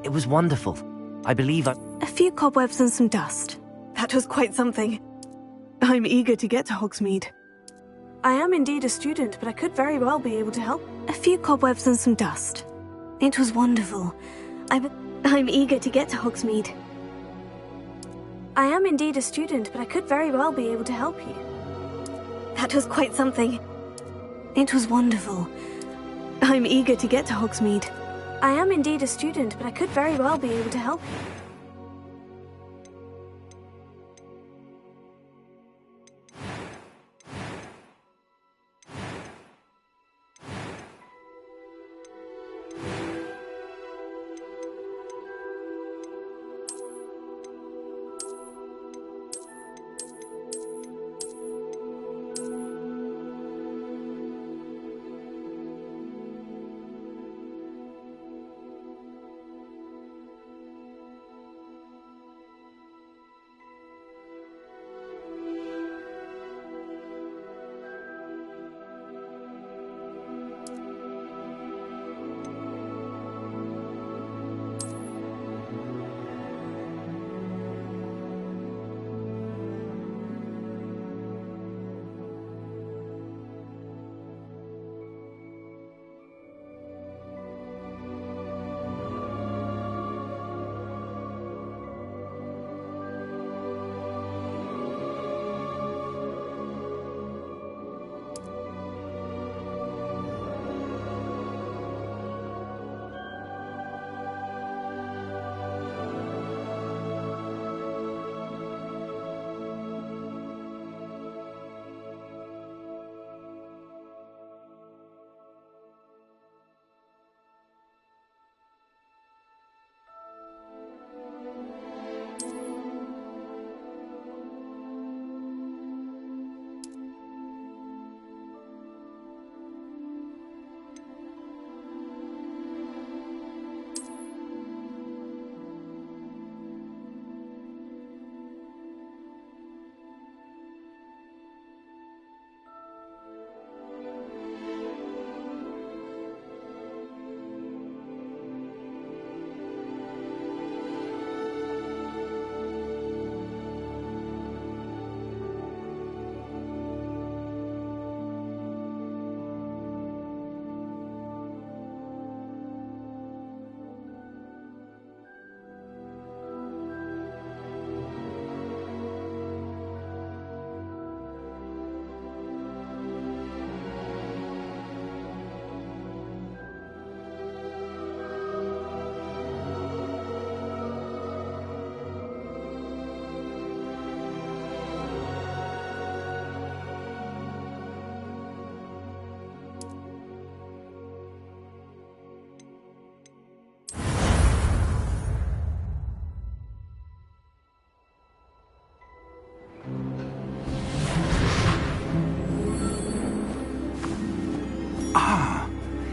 It was wonderful. I believe I... A few cobwebs and some dust. That was quite something. I'm eager to get to Hogsmeade. I am indeed a student, but I could very well be able to help. A few cobwebs and some dust. It was wonderful. I'm eager to get to Hogsmeade. I am indeed a student, but I could very well be able to help you. That was quite something. It was wonderful. I'm eager to get to Hogsmeade. I am indeed a student, but I could very well be able to help you.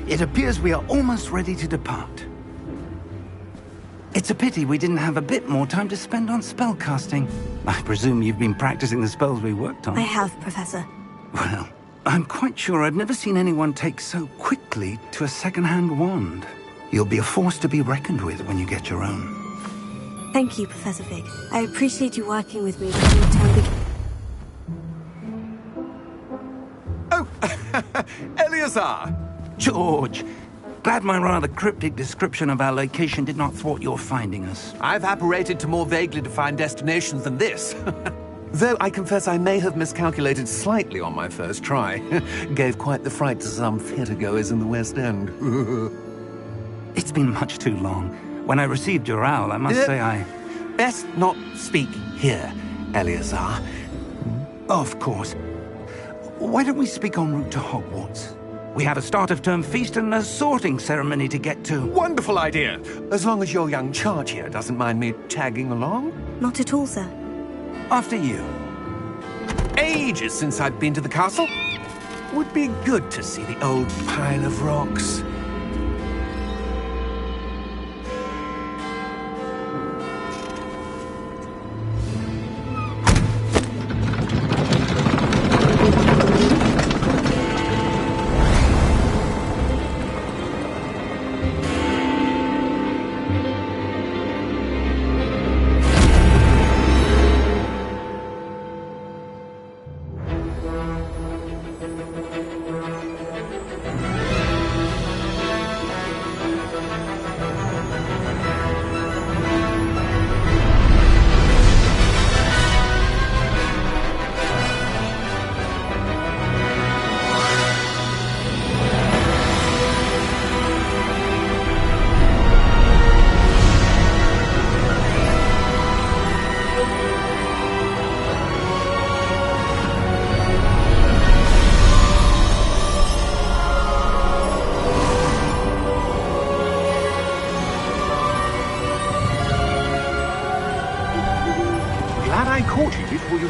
It appears we are almost ready to depart. It's a pity we didn't have a bit more time to spend on spellcasting. I presume you've been practicing the spells we worked on. I have, Professor. Well, I'm quite sure I've never seen anyone take so quickly to a second-hand wand. You'll be a force to be reckoned with when you get your own. Thank you, Professor Fig. I appreciate you working with me when your term begins. Oh, Eleazar! George! Glad my rather cryptic description of our location did not thwart your finding us. I've apparated to more vaguely defined destinations than this. Though I confess I may have miscalculated slightly on my first try. Gave quite the fright to some theatregoers in the West End. It's been much too long. When I received your owl, I must say I... Best not speak here, Eleazar. Of course. Why don't we speak en route to Hogwarts? We have a start-of-term feast and a sorting ceremony to get to. Wonderful idea! As long as your young charge here doesn't mind me tagging along. Not at all, sir. After you. Ages since I've been to the castle. Would be good to see the old pile of rocks.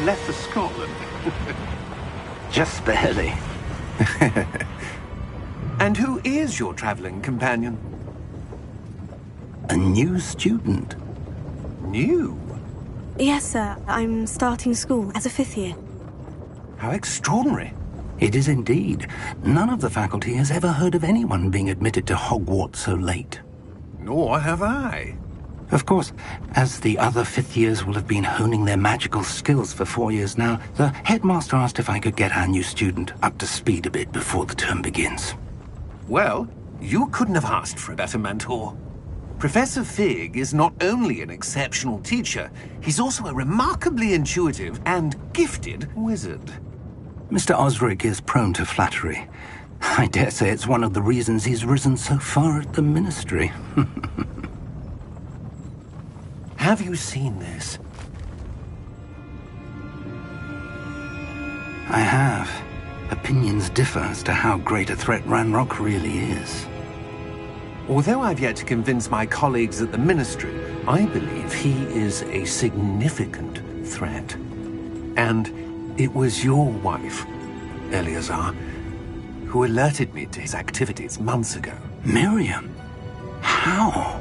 left for Scotland. Just barely. And who is your traveling companion? A new student. New? Yes, sir. I'm starting school as a 5th year. How extraordinary. It is indeed. None of the faculty has ever heard of anyone being admitted to Hogwarts so late. Nor have I. Of course, as the other 5th years will have been honing their magical skills for 4 years now, the headmaster asked if I could get our new student up to speed a bit before the term begins. Well, you couldn't have asked for a better mentor. Professor Fig is not only an exceptional teacher, he's also a remarkably intuitive and gifted wizard. Mr. Osric is prone to flattery. I dare say it's one of the reasons he's risen so far at the Ministry. Have you seen this? I have. Opinions differ as to how great a threat Ranrock really is. Although I've yet to convince my colleagues at the Ministry, I believe he is a significant threat. And it was your wife, Eleazar, who alerted me to his activities months ago. Miriam? How?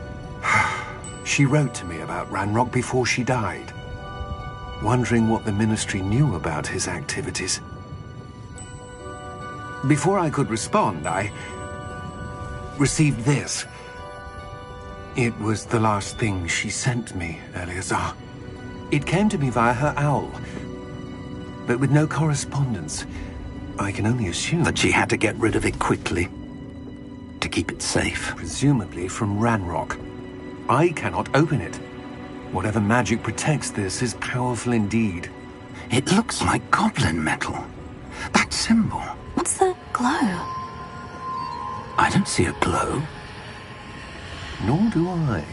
She wrote to me about Ranrock before she died, wondering what the Ministry knew about his activities. Before I could respond, I received this. It was the last thing she sent me, Eleazar. It came to me via her owl, but with no correspondence. I can only assume That she had to get rid of it quickly, to keep it safe. presumably from Ranrock. I cannot open it. Whatever magic protects this is powerful indeed. It looks like goblin metal. That symbol. What's the glow? I don't see a glow. Nor do I.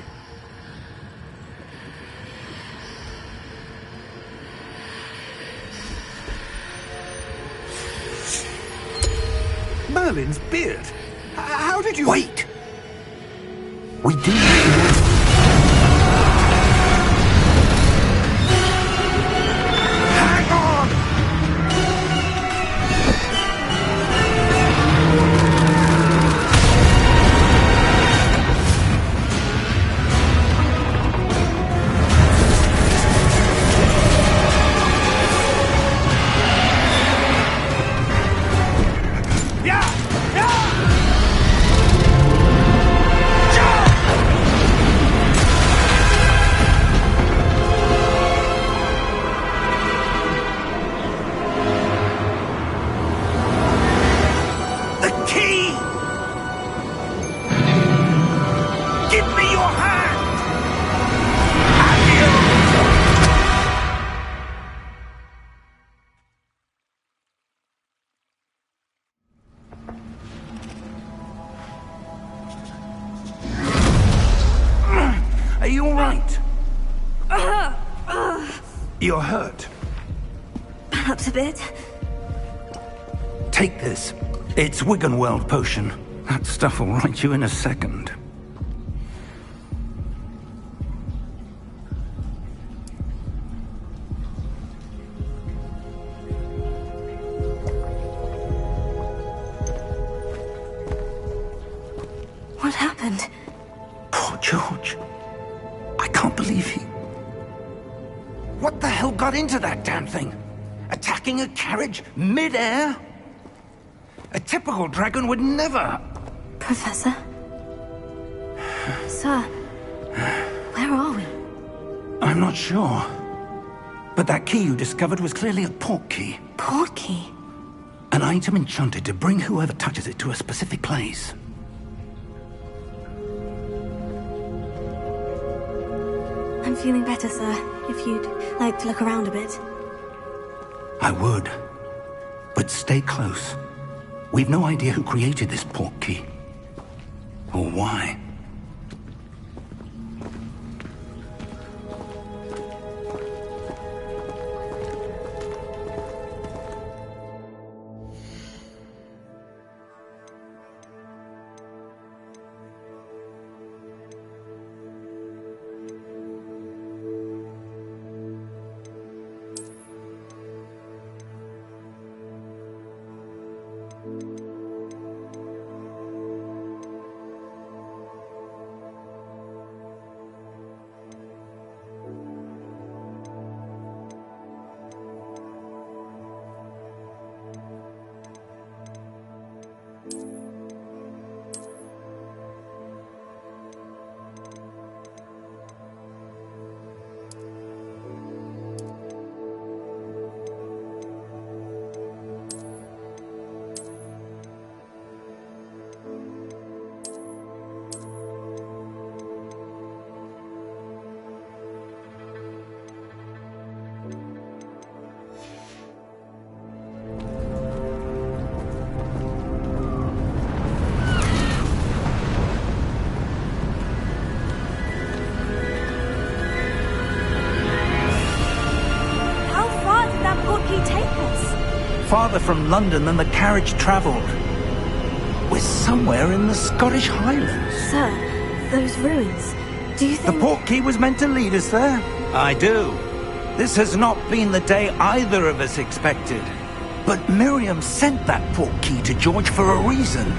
Merlin's beard. How did you... Wait! We do. Hang on! Are you all right? You're hurt. Perhaps a bit. Take this. It's Wiggenweld potion. That stuff will right you in a second. What happened? Poor George. I can't believe he... What the hell got into that damn thing? Attacking a carriage mid-air? A typical dragon would never... Professor? Sir, where are we? I'm not sure. But that key you discovered was clearly a port key. Port key? An item enchanted to bring whoever touches it to a specific place. I'm feeling better, sir. If you'd like to look around a bit. I would. But stay close. We've no idea who created this port key. Or why. farther from London than the carriage travelled. We're somewhere in the Scottish Highlands. Sir, those ruins. Do you The think... Portkey was meant to lead us there? I do. This has not been the day either of us expected. But Miriam sent that Portkey to George for a reason.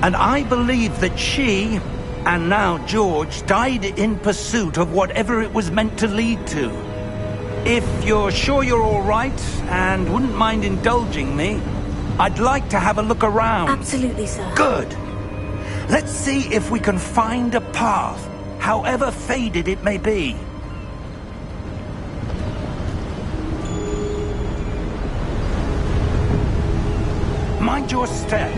And I believe that she, and now George, died in pursuit of whatever it was meant to lead to. If you're sure you're all right, and wouldn't mind indulging me, I'd like to have a look around. Absolutely, sir. Good. Let's see if we can find a path, however faded it may be. Mind your step.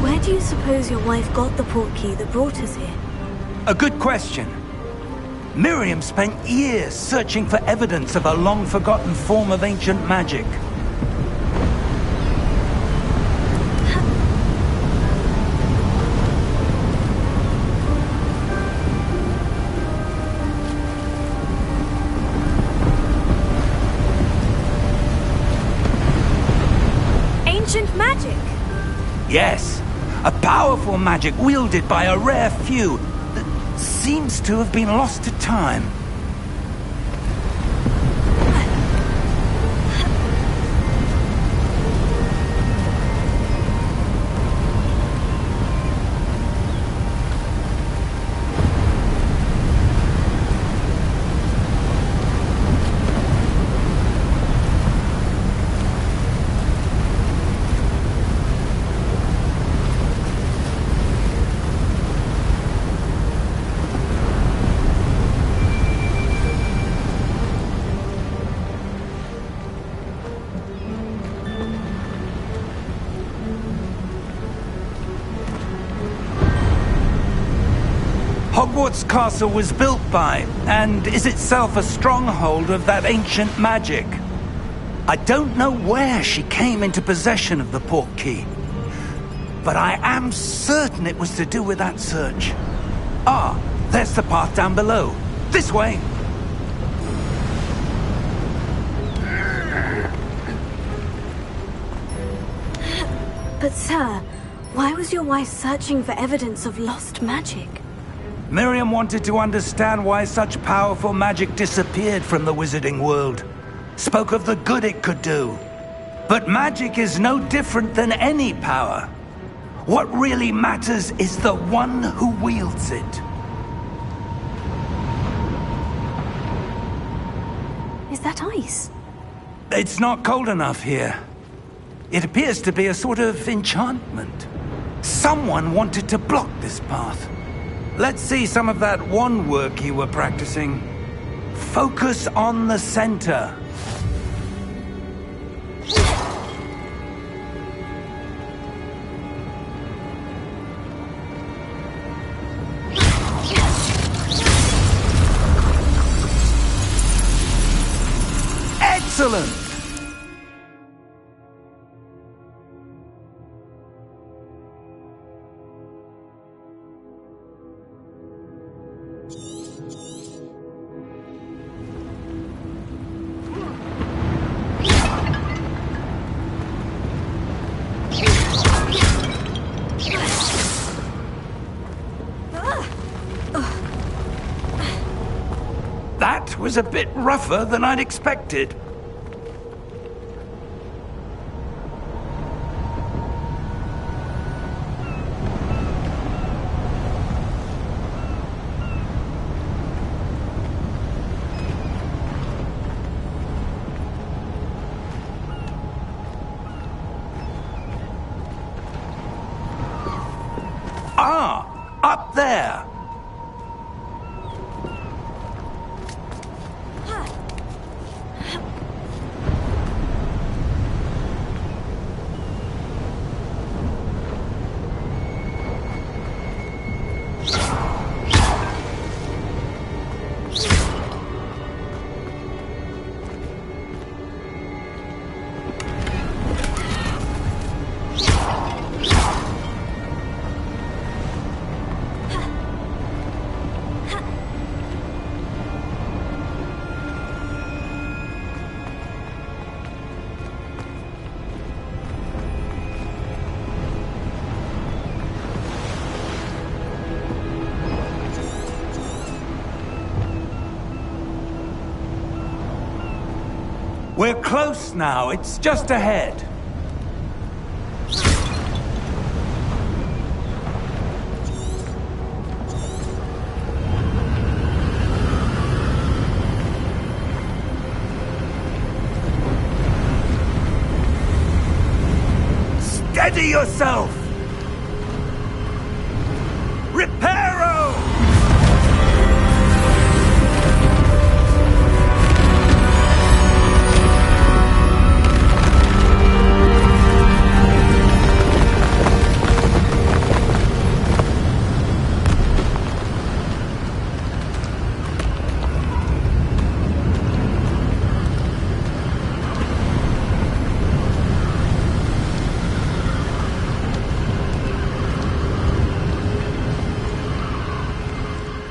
Where do you suppose your wife got the Portkey that brought us here? A good question. Miriam spent years searching for evidence of a long-forgotten form of ancient magic. Ancient magic? Yes, a powerful magic wielded by a rare few that seems to have been lost to time. Hogwarts Castle was built by, and is itself a stronghold of that ancient magic. I don't know where she came into possession of the Portkey, but I am certain it was to do with that search. Ah, there's the path down below. This way! But sir, why was your wife searching for evidence of lost magic? Miriam wanted to understand why such powerful magic disappeared from the wizarding world. Spoke of the good it could do. But magic is no different than any power. What really matters is the one who wields it. Is that ice? It's not cold enough here. It appears to be a sort of enchantment. Someone wanted to block this path. Let's see some of that wand work you were practicing. Focus on the center. Excellent! was a bit rougher than I'd expected. Ah, up there. We're close now. It's just ahead. Steady yourself! Reparo!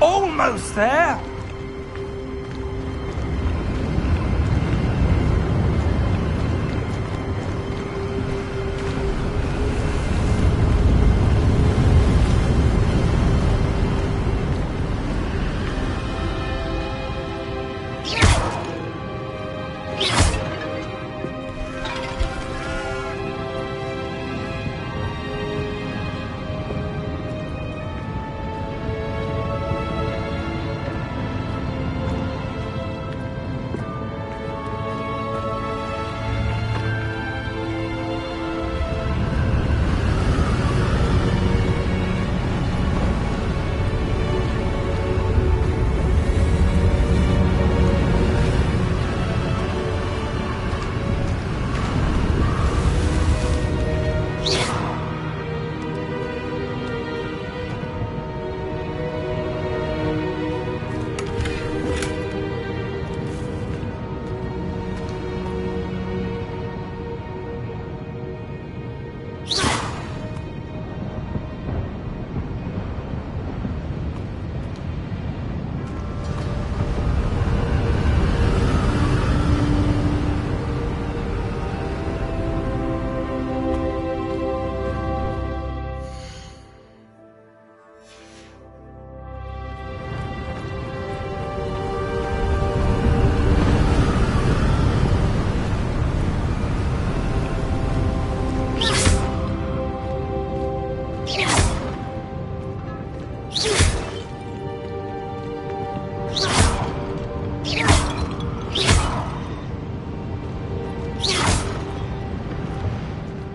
Almost there!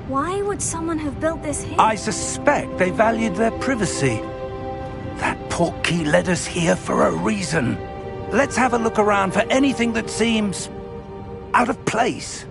Why would someone have built this here? I suspect they valued their privacy. That portkey led us here for a reason. Let's have a look around for anything that seems out of place.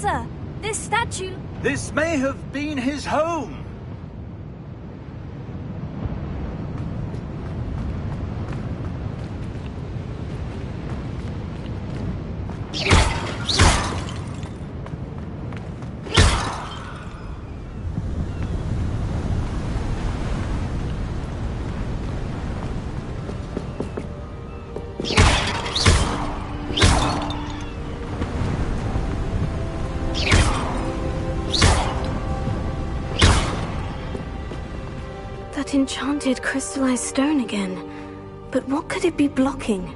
Professor! This statue... This may have been his home. That enchanted crystallized stone again. But what could it be blocking?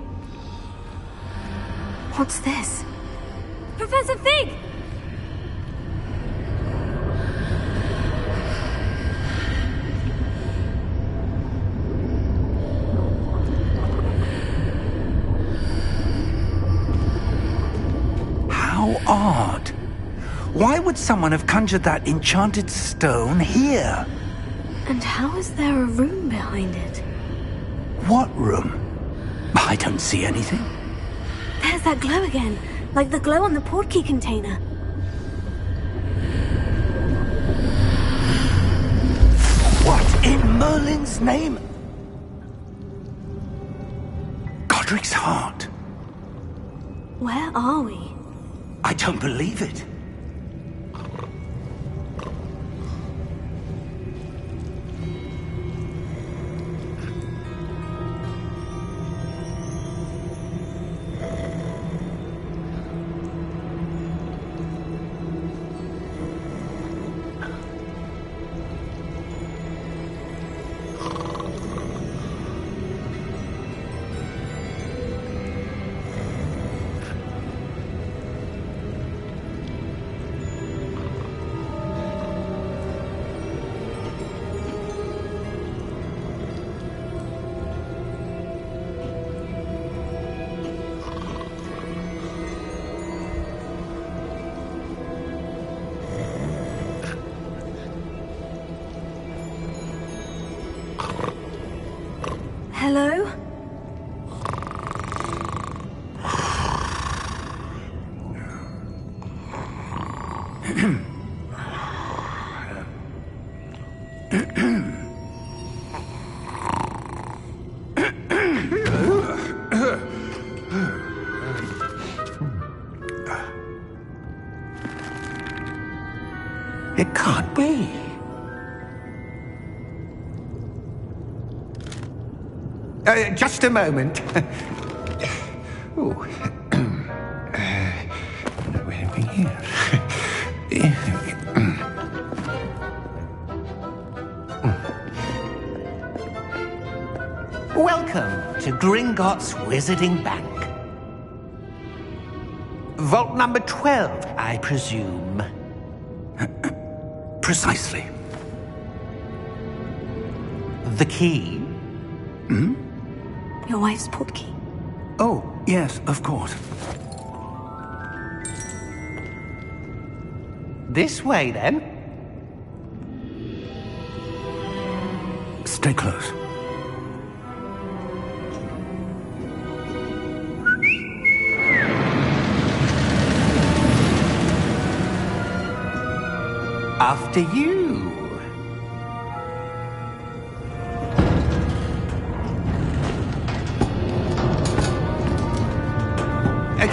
What's this? Professor Fig! How odd. Why would someone have conjured that enchanted stone here? And how is there a room behind it? What room? I don't see anything. There's that glow again, like the glow on the portkey container. What in Merlin's name? Godric's heart. Where are we? I don't believe it. Hello? It can't be. Just a moment. Oh. Where are we here? Welcome to Gringotts Wizarding Bank. Vault number 12, I presume. Precisely. The key? Your wife's portkey. Oh, yes, of course. This way, then. Stay close. After you.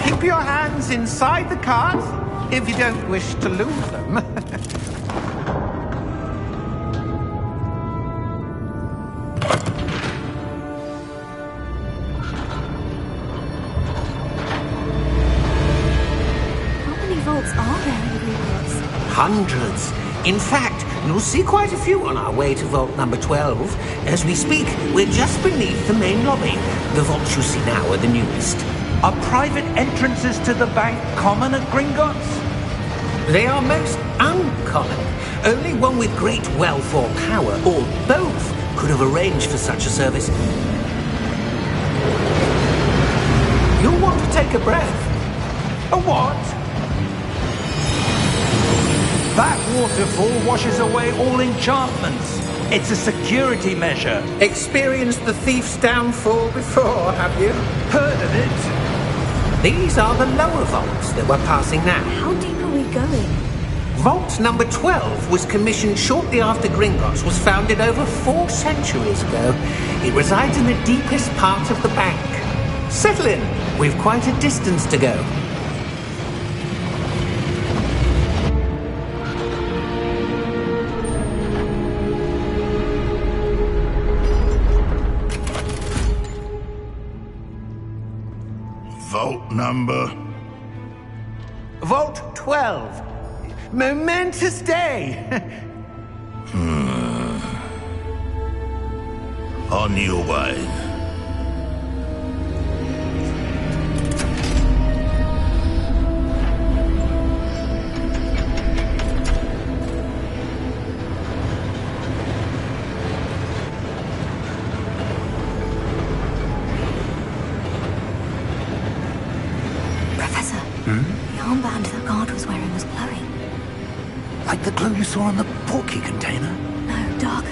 Keep your hands inside the cart if you don't wish to lose them. How many vaults are there in Gringotts? Hundreds. In fact, you'll see quite a few on our way to vault number 12. As we speak, we're just beneath the main lobby. The vaults you see now are the newest. Are private entrances to the bank common at Gringotts? They are most uncommon. Only one with great wealth or power, or both, could have arranged for such a service. You'll want to take a breath. A what? That waterfall washes away all enchantments. It's a security measure. Experienced the thief's downfall before, have you? Heard of it? These are the lower vaults that we're passing now. How deep are we going? Vault number 12 was commissioned shortly after Gringotts was founded over 4 centuries ago. It resides in the deepest part of the bank. Settle in. We've quite a distance to go. Vault number? Vault 12. Momentous day. On your way. Professor, the armband the guard was wearing was glowing. Like the glow you saw on the portkey container? No, darker.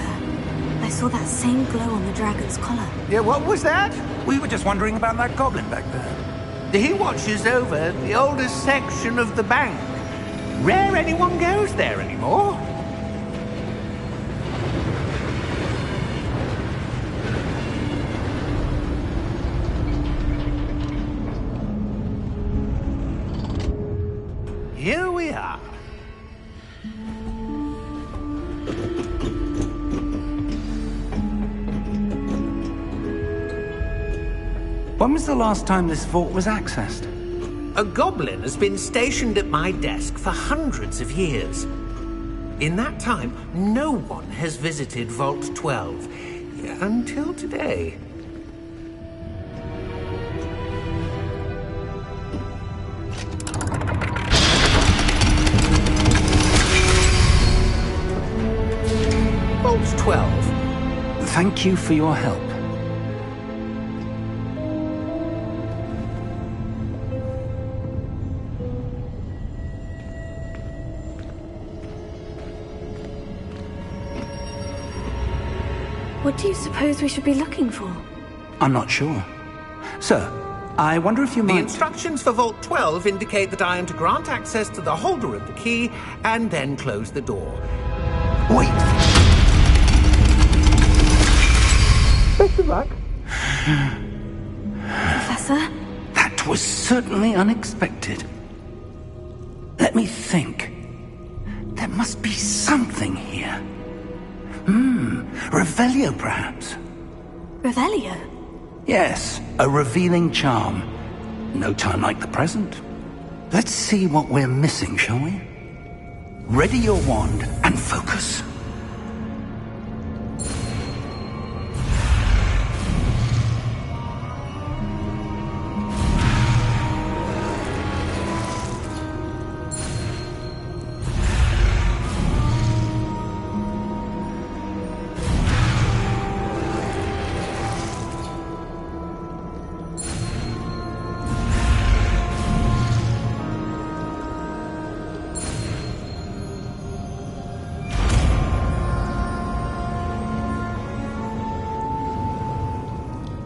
I saw that same glow on the dragon's collar. Yeah, what was that? We were just wondering about that goblin back there. He watches over the oldest section of the bank. Rare anyone goes there anymore. Here we are. When was the last time this vault was accessed? A goblin has been stationed at my desk for hundreds of years. In that time, no one has visited Vault 12. Until today. Vault 12. Thank you for your help. What do you suppose we should be looking for? I'm not sure. Sir, I wonder if you The might... instructions for Vault 12 indicate that I am to grant access to the holder of the key and then close the door. Wait! Best of luck. Professor? That was certainly unexpected. Let me think. There must be something here. Revelio, perhaps? Revelio? Yes, a revealing charm. No time like the present. Let's see what we're missing, shall we? Ready your wand and focus.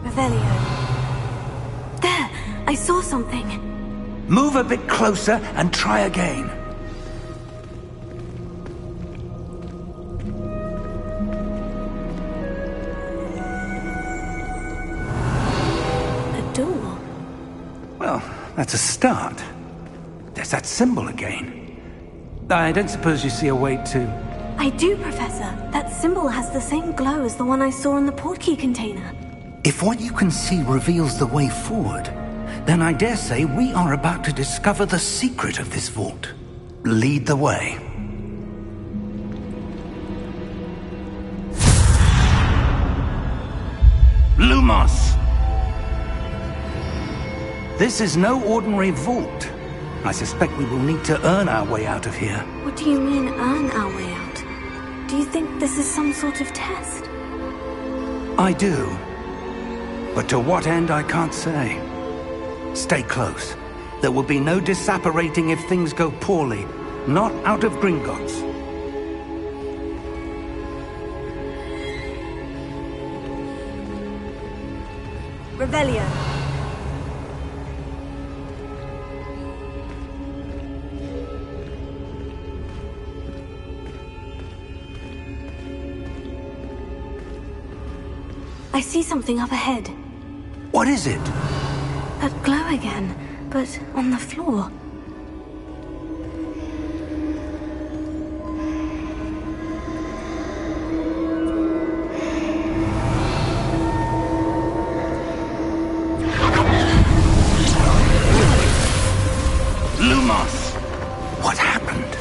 Revelio. There! I saw something. Move a bit closer and try again. A door. Well, that's a start. There's that symbol again. I don't suppose you see a way to... I do, Professor. That symbol has the same glow as the one I saw in the portkey container. If what you can see reveals the way forward, then I dare say we are about to discover the secret of this vault. Lead the way. Lumos! This is no ordinary vault. I suspect we will need to earn our way out of here. What do you mean, earn our way out? Do you think this is some sort of test? I do. But to what end, I can't say. Stay close. There will be no disapparating if things go poorly. Not out of Gringotts. Revelio. I see something up ahead. What is it? That glow again, but on the floor. Lumos! What happened?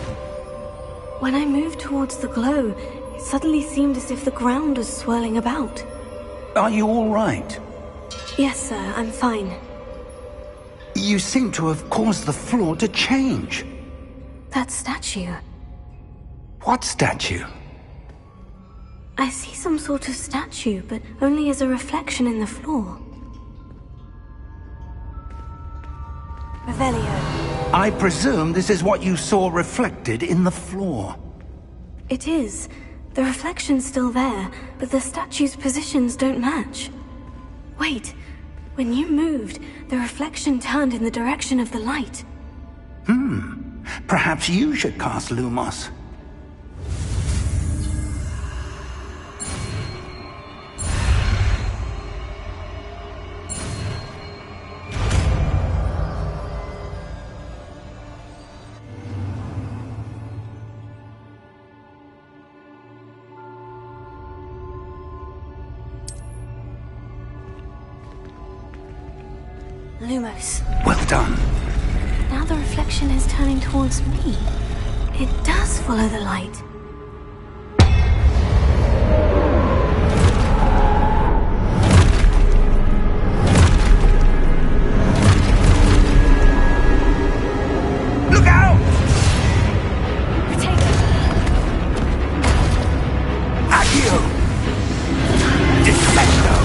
When I moved towards the glow, it suddenly seemed as if the ground was swirling about. Are you all right? Yes, sir, I'm fine. You seem to have caused the floor to change. That statue. What statue? I see some sort of statue, but only as a reflection in the floor. Revelio. I presume this is what you saw reflected in the floor. It is. The reflection's still there, but the statue's positions don't match. Wait. When you moved, the reflection turned in the direction of the light. Perhaps you should cast Lumos. Lumos. Well done. Now the reflection is turning towards me. It does follow the light. Look out! Potato. Accio! Defendo!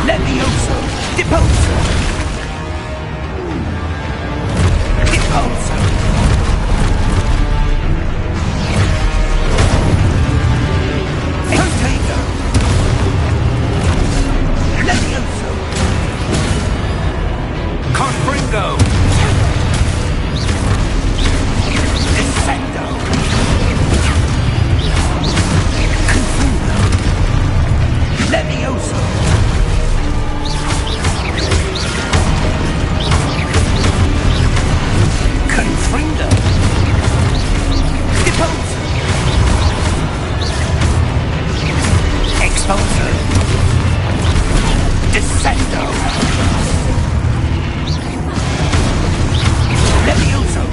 Levioso! Deposo! Deposo! Potato! Levioso! Confringo! Defendo! Confringo! Levioso! Confringo! Deposo! Exposo! Descendo! Levioso!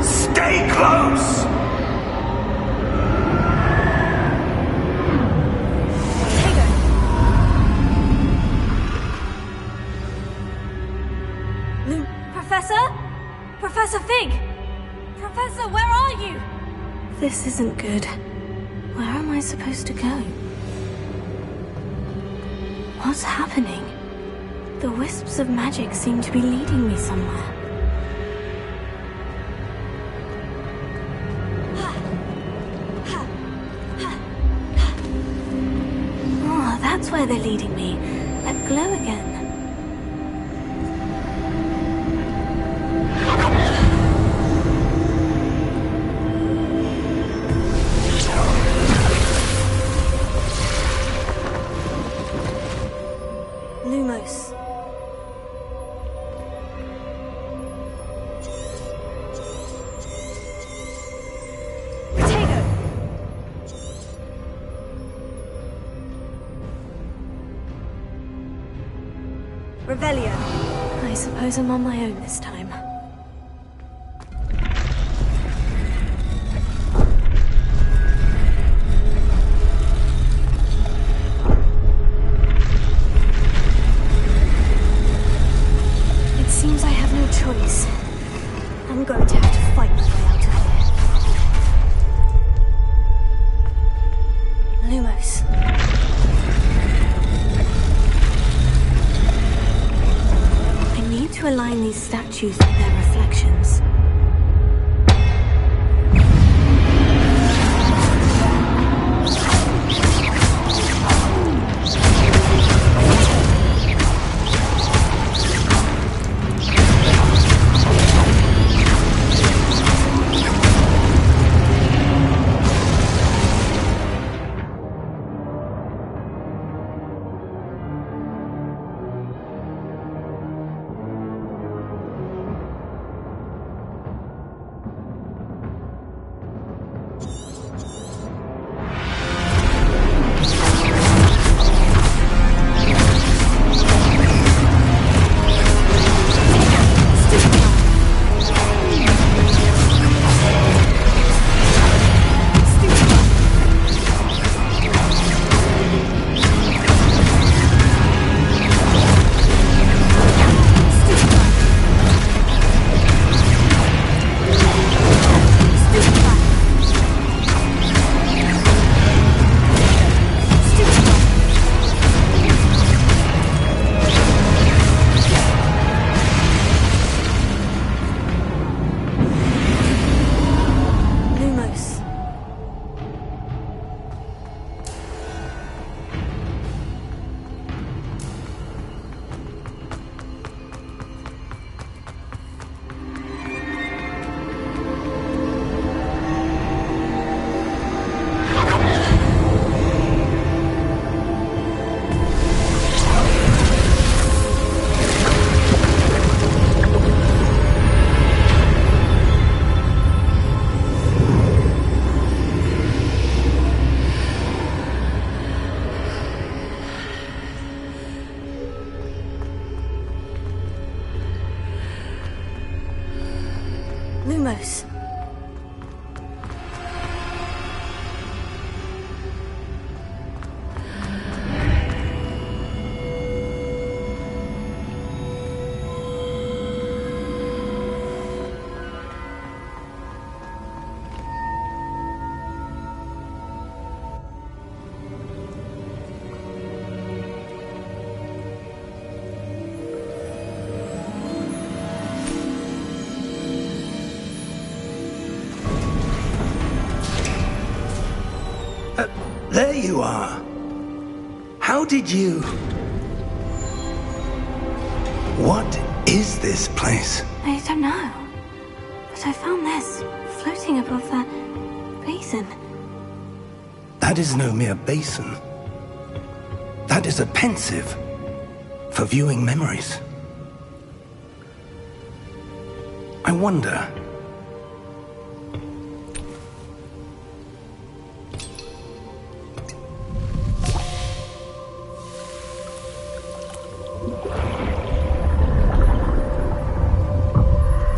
Stay close! Professor? Professor Fig! Professor, where are you? This isn't good. Where am I supposed to go? What's happening? The wisps of magic seem to be leading me somewhere. Oh, that's where they're leading me. That glow again. Lumos. Potato. Revelio. I suppose I'm on my own this time. Seems I have no choice. I'm going to have to fight my way out of here. Lumos. I need to align these statues with their reflections. Lumos. There you are. How did you... What is this place? I don't know. But I found this floating above that basin. That is no mere basin. That is a pensive for viewing memories. I wonder...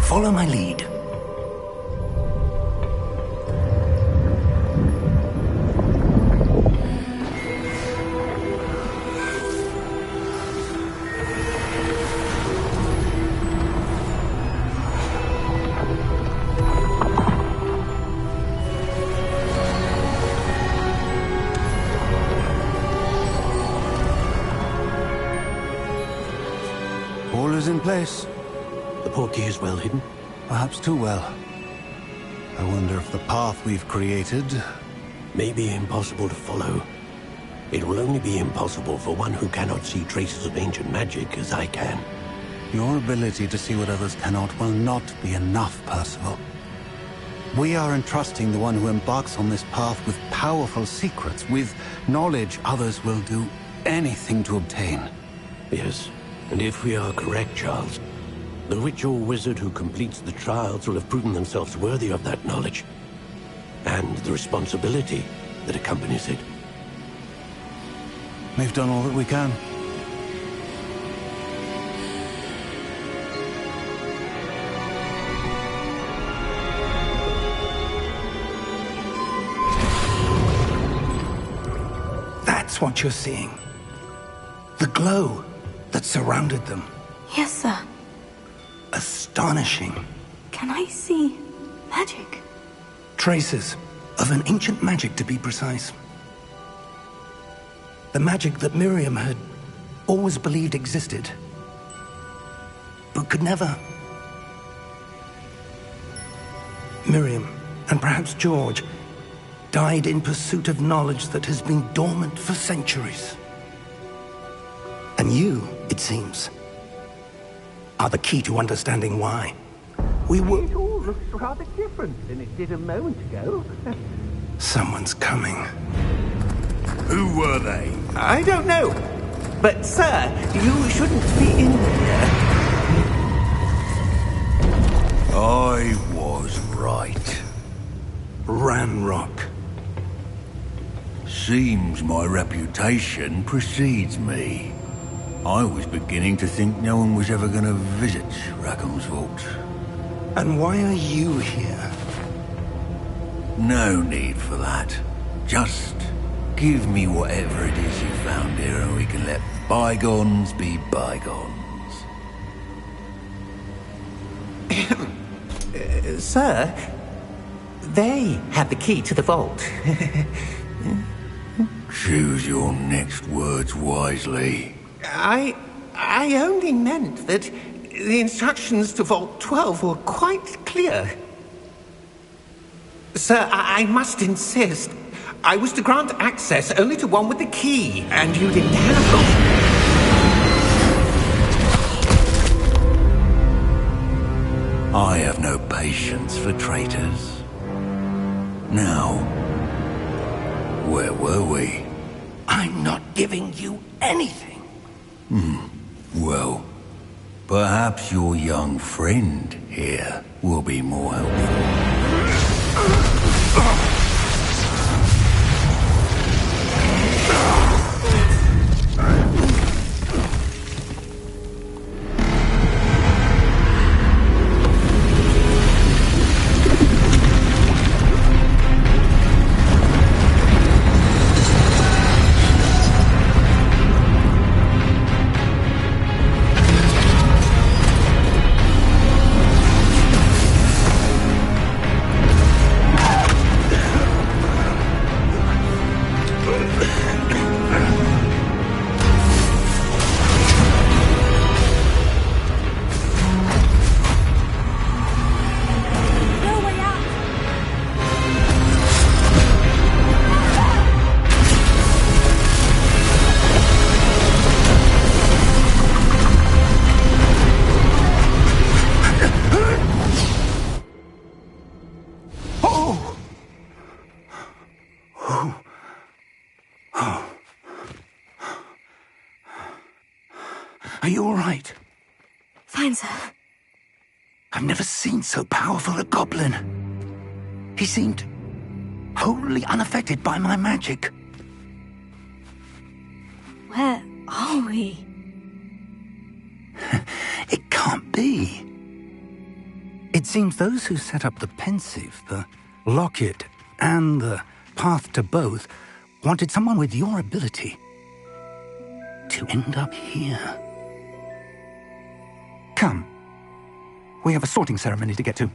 Follow my lead. All is in place. The portkey is well hidden? Perhaps too well. I wonder if the path we've created... May be impossible to follow. It will only be impossible for one who cannot see traces of ancient magic as I can. Your ability to see what others cannot will not be enough, Percival. We are entrusting the one who embarks on this path with powerful secrets, with knowledge others will do anything to obtain. Yes, and if we are correct, Charles, the witch or wizard who completes the trials will have proven themselves worthy of that knowledge, and the responsibility that accompanies it. We've done all that we can. That's what you're seeing. The glow that surrounded them. Yes, sir. Astonishing. Can I see magic? Traces of an ancient magic, to be precise. The magic that Miriam had always believed existed, but could never. Miriam, and perhaps George, died in pursuit of knowledge that has been dormant for centuries. And you, it seems, are the key to understanding why. We were... It all looks rather different than it did a moment ago. Someone's coming. Who were they? I don't know. But, sir, you shouldn't be in here. I was right. Ranrock. Seems my reputation precedes me. I was beginning to think no one was ever going to visit Rackham's Vault. And why are you here? No need for that. Just give me whatever it is you found here and we can let bygones be bygones. Sir, they had the key to the vault. Choose your next words wisely. I only meant that the instructions to Vault 12 were quite clear. Sir, I must insist. I was to grant access only to one with the key, and you didn't have them. I have no patience for traitors. Now, where were we? I'm not giving you anything. Well, perhaps your young friend here will be more helpful. right. Fine, sir. I've never seen so powerful a goblin. He seemed wholly unaffected by my magic. Where are we? It can't be. It seems those who set up the Pensieve, the Locket, and the Path to Both wanted someone with your ability to end up here. Come. We have a sorting ceremony to get to.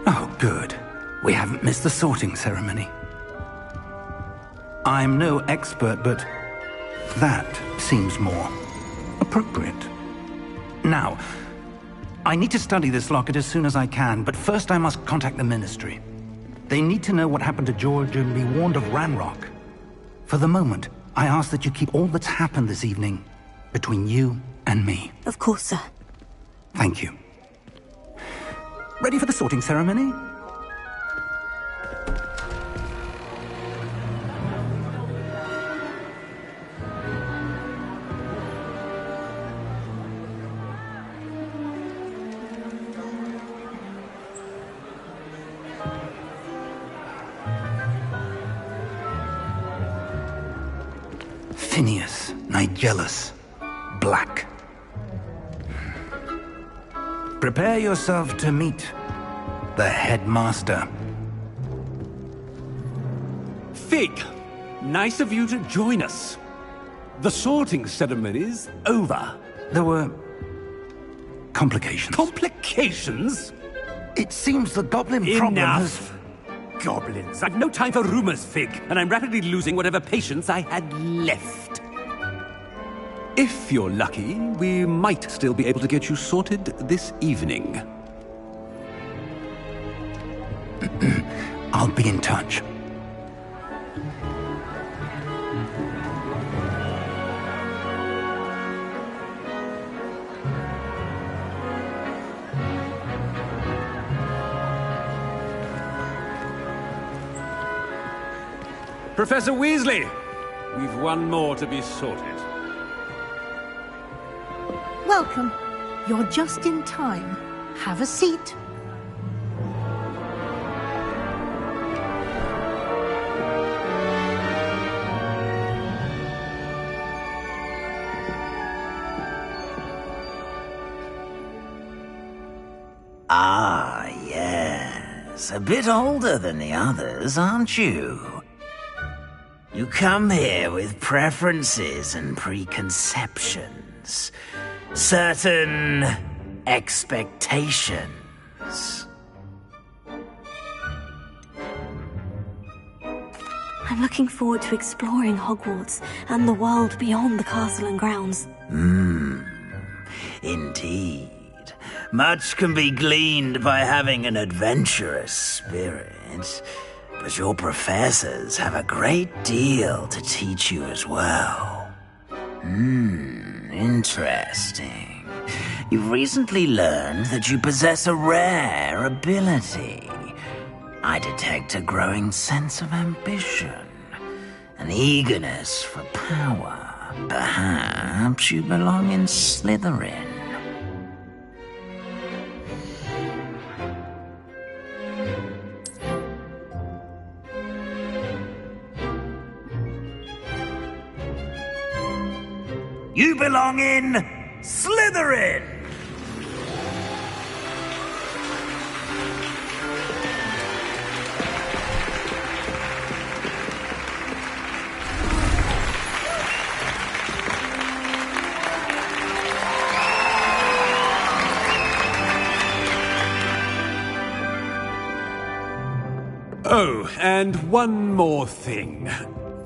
Oh, good. We haven't missed the sorting ceremony. I'm no expert, but that seems more appropriate. Now, I need to study this locket as soon as I can, but first I must contact the Ministry. They need to know what happened to George and be warned of Ranrock. For the moment, I ask that you keep all that's happened this evening between you and me. Of course, sir. Thank you. Ready for the sorting ceremony? Phineas Nigellus Black. Prepare yourself to meet the headmaster. Fig, nice of you to join us. The sorting ceremony's over. There were complications. Complications? It seems the goblin problem has... Enough! Goblins. I've no time for rumors, Fig, and I'm rapidly losing whatever patience I had left. If you're lucky, we might still be able to get you sorted this evening. I'll be in touch. Professor Weasley, we've one more to be sorted. Welcome. You're just in time. Have a seat. Ah, yes. A bit older than the others, aren't you? You come here with preferences and preconceptions. Certain expectations. I'm looking forward to exploring Hogwarts and the world beyond the castle and grounds. Indeed. Much can be gleaned by having an adventurous spirit, but your professors have a great deal to teach you as well. Interesting. You've recently learned that you possess a rare ability. I detect a growing sense of ambition, an eagerness for power. Perhaps you belong in Slytherin. You belong in Slytherin! Oh, and one more thing.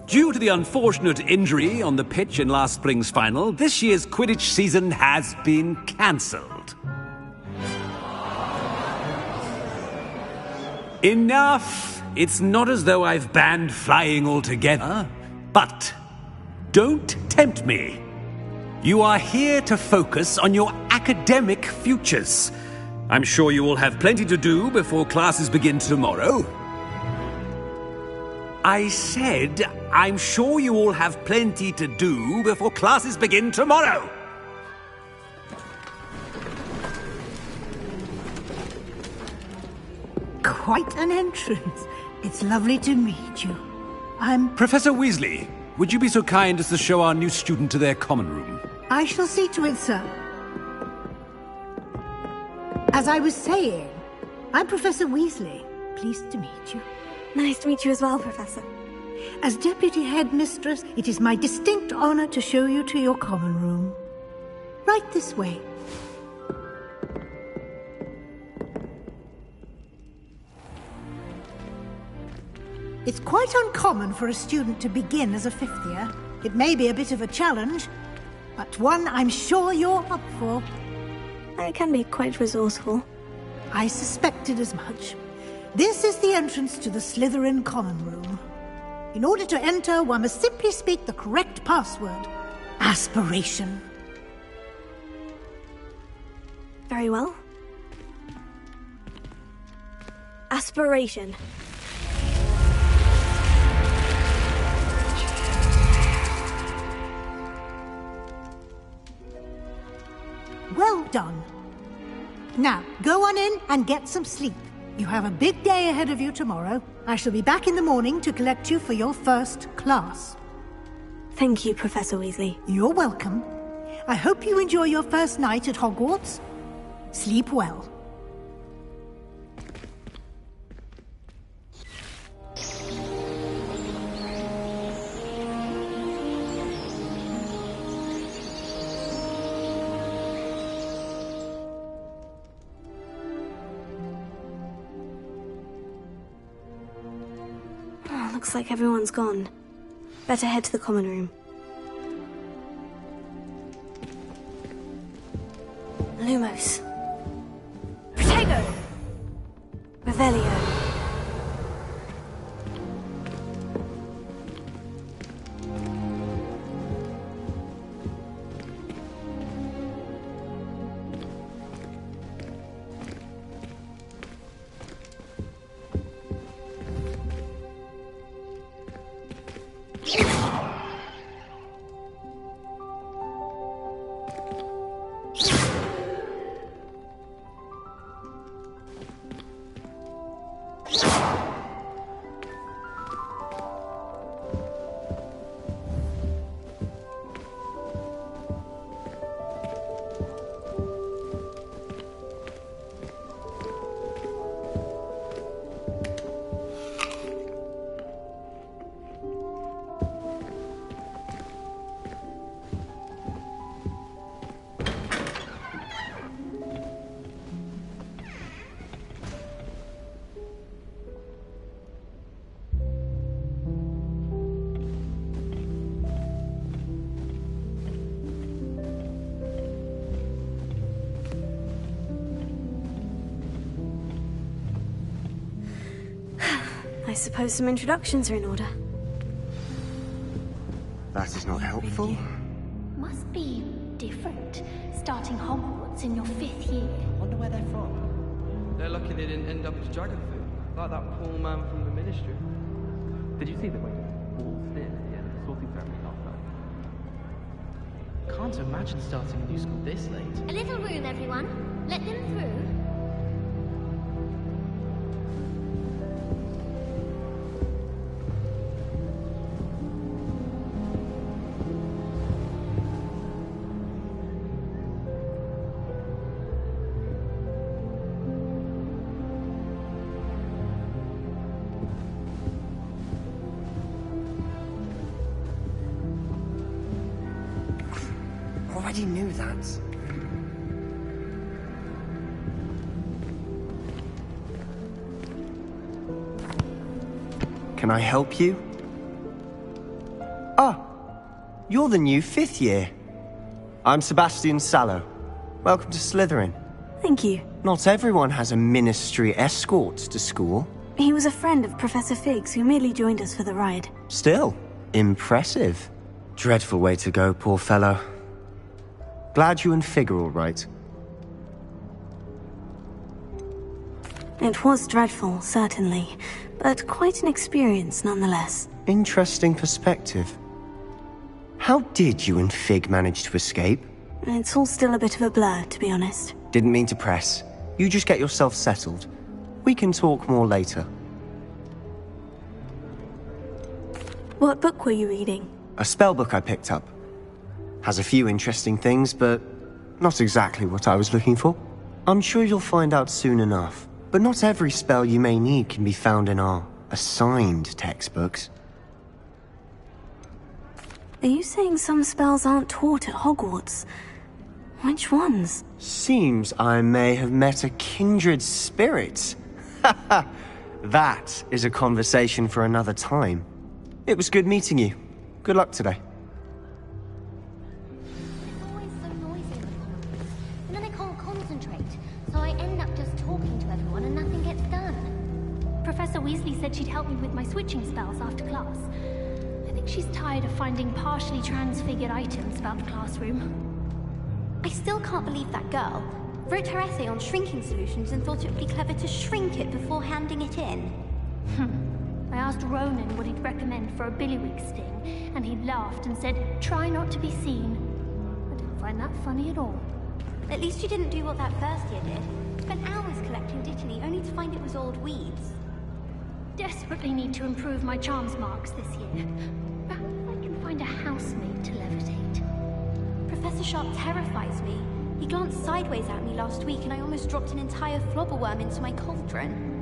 Due to the unfortunate injury on the pitch in last spring's final, this year's Quidditch season has been cancelled. Enough! It's not as though I've banned flying altogether. But don't tempt me. You are here to focus on your academic futures. I'm sure you will have plenty to do before classes begin tomorrow. I said, I'm sure you all have plenty to do before classes begin tomorrow. Quite an entrance. It's lovely to meet you. Professor Weasley, would you be so kind as to show our new student to their common room? I shall see to it, sir. As I was saying, I'm Professor Weasley. Pleased to meet you. Nice to meet you as well, Professor. As Deputy Headmistress, it is my distinct honor to show you to your common room. Right this way. It's quite uncommon for a student to begin as a fifth year. It may be a bit of a challenge, but one I'm sure you're up for. I can be quite resourceful. I suspected as much. This is the entrance to the Slytherin common room. In order to enter, one must simply speak the correct password. Aspiration. Very well. Aspiration. Well done. Now, go on in and get some sleep. You have a big day ahead of you tomorrow. I shall be back in the morning to collect you for your first class. Thank you, Professor Weasley. You're welcome. I hope you enjoy your first night at Hogwarts. Sleep well. Looks like everyone's gone. Better head to the common room. Lumos. Protego! Revelio. I suppose some introductions are in order. That is not helpful. Must be different, starting Hogwarts in your 5th year. Wonder where they're from. They're lucky they didn't end up as dragon food, like that poor man from the Ministry. Did you see the way all sneered at the end of the sorting ceremony last night? Can't imagine starting a new school this late. A little room, everyone. Let them through. already knew that. Can I help you? Ah, you're the new 5th year. I'm Sebastian Sallow. Welcome to Slytherin. Thank you. Not everyone has a ministry escort to school. He was a friend of Professor Figgs who merely joined us for the ride. Still, impressive. Dreadful way to go, poor fellow. Glad you and Fig are all right. It was dreadful, certainly, but quite an experience nonetheless. Interesting perspective. How did you and Fig manage to escape? It's all still a bit of a blur, to be honest. Didn't mean to press. You just get yourself settled. We can talk more later. What book were you reading? A spell book I picked up. Has a few interesting things, but not exactly what I was looking for. I'm sure you'll find out soon enough. But not every spell you may need can be found in our assigned textbooks. Are you saying some spells aren't taught at Hogwarts? Which ones? Seems I may have met a kindred spirit. That is a conversation for another time. It was good meeting you. Good luck today. It's always so noisy in the corridors, and then I can't concentrate, so I end up just talking to everyone and nothing gets done. Professor Weasley said she'd help me with my switching spells after class. I think she's tired of finding partially transfigured items about the classroom. I still can't believe that girl wrote her essay on shrinking solutions and thought it would be clever to shrink it before handing it in. I asked Ronan what he'd recommend for a Billywig sting, and he laughed and said, try not to be seen. I don't find that funny at all. At least you didn't do what that first year did. Spent hours collecting Dittany only to find it was old weeds. Desperately need to improve my charms marks this year. Perhaps I can find a housemaid to levitate. Professor Sharp terrifies me. He glanced sideways at me last week and I almost dropped an entire flobberworm into my cauldron.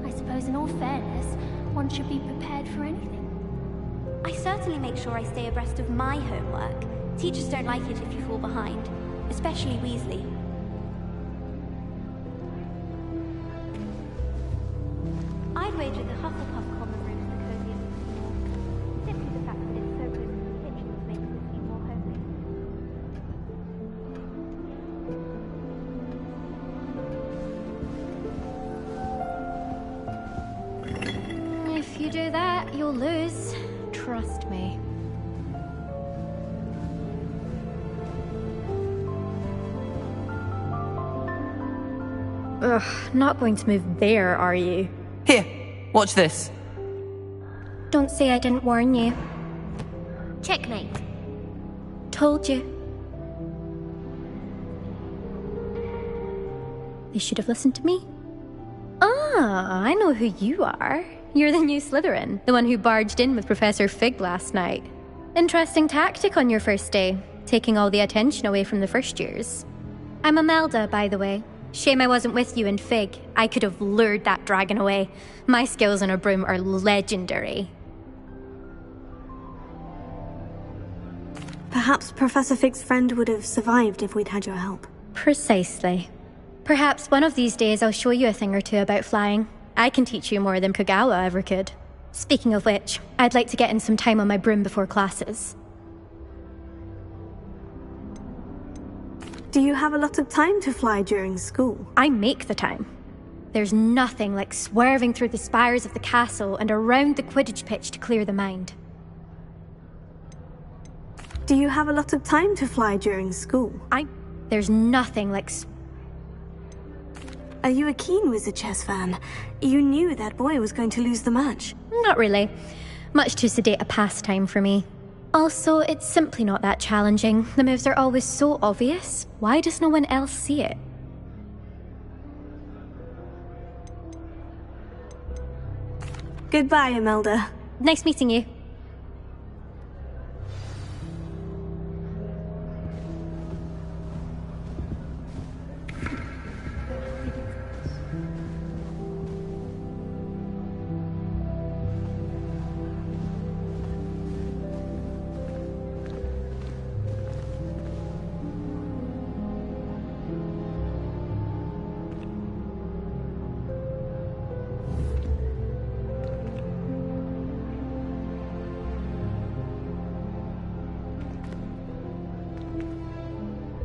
I suppose in all fairness, one should be prepared for anything. I certainly make sure I stay abreast of my homework. Teachers don't like it if you fall behind, especially Weasley. I'd wager the Hufflepuff common room is the coziest. Simply the fact that it's so close to the kitchens makes it seem more homely. If you do that, you'll lose. Trust me. Ugh, not going to move there, are you? Here, watch this. Don't say I didn't warn you. Checkmate. Told you. They should have listened to me. Ah, I know who you are. You're the new Slytherin, the one who barged in with Professor Fig last night. Interesting tactic on your first day, taking all the attention away from the first years. I'm Imelda, by the way. Shame I wasn't with you in Fig. I could have lured that dragon away. My skills on a broom are legendary. Perhaps Professor Fig's friend would have survived if we'd had your help. Precisely. Perhaps one of these days I'll show you a thing or two about flying. I can teach you more than Kogawa ever could. Speaking of which, I'd like to get in some time on my broom before classes. Do you have a lot of time to fly during school? I make the time. There's nothing like swerving through the spires of the castle and around the Quidditch pitch to clear the mind. Do you have a lot of time to fly during school? There's nothing like... Are you a keen Wizard Chess fan? You knew that boy was going to lose the match. Not really. Much too sedate a pastime for me. Also, it's simply not that challenging. The moves are always so obvious. Why does no one else see it? Goodbye, Imelda. Nice meeting you.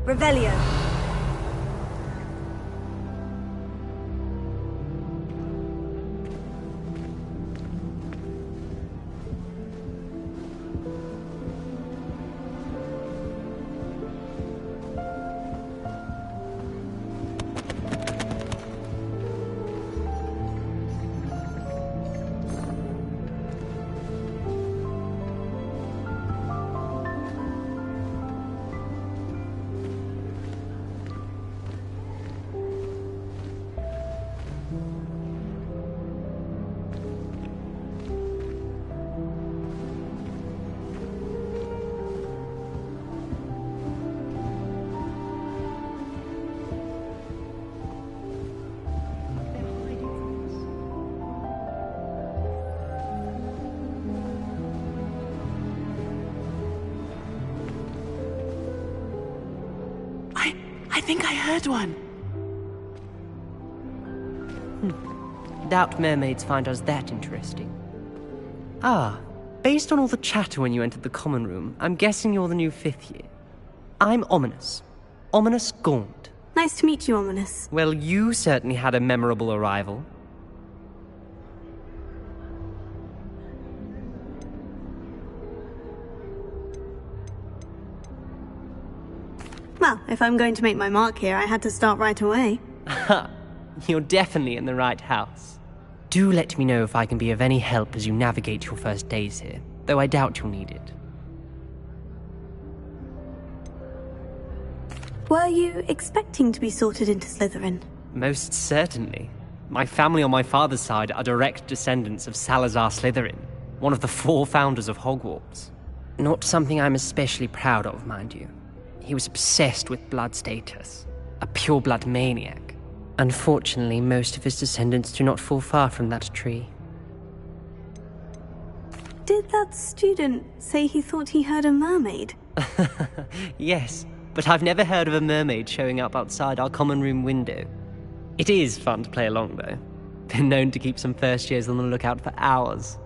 Revelio. I think I heard one. Doubt mermaids find us that interesting. Ah, based on all the chatter when you entered the common room, I'm guessing you're the new 5th year. I'm Ominis. Ominis Gaunt. Nice to meet you, Ominis. Well, you certainly had a memorable arrival. Well, if I'm going to make my mark here, I had to start right away. Ha! You're definitely in the right house. Do let me know if I can be of any help as you navigate your first days here, though I doubt you'll need it. Were you expecting to be sorted into Slytherin? Most certainly. My family on my father's side are direct descendants of Salazar Slytherin, one of the 4 founders of Hogwarts. Not something I'm especially proud of, mind you. He was obsessed with blood status, a pure-blood maniac. Unfortunately, most of his descendants do not fall far from that tree. Did that student say he thought he heard a mermaid? Yes, but I've never heard of a mermaid showing up outside our common room window. It is fun to play along, though. Been known to keep some first years on the lookout for hours.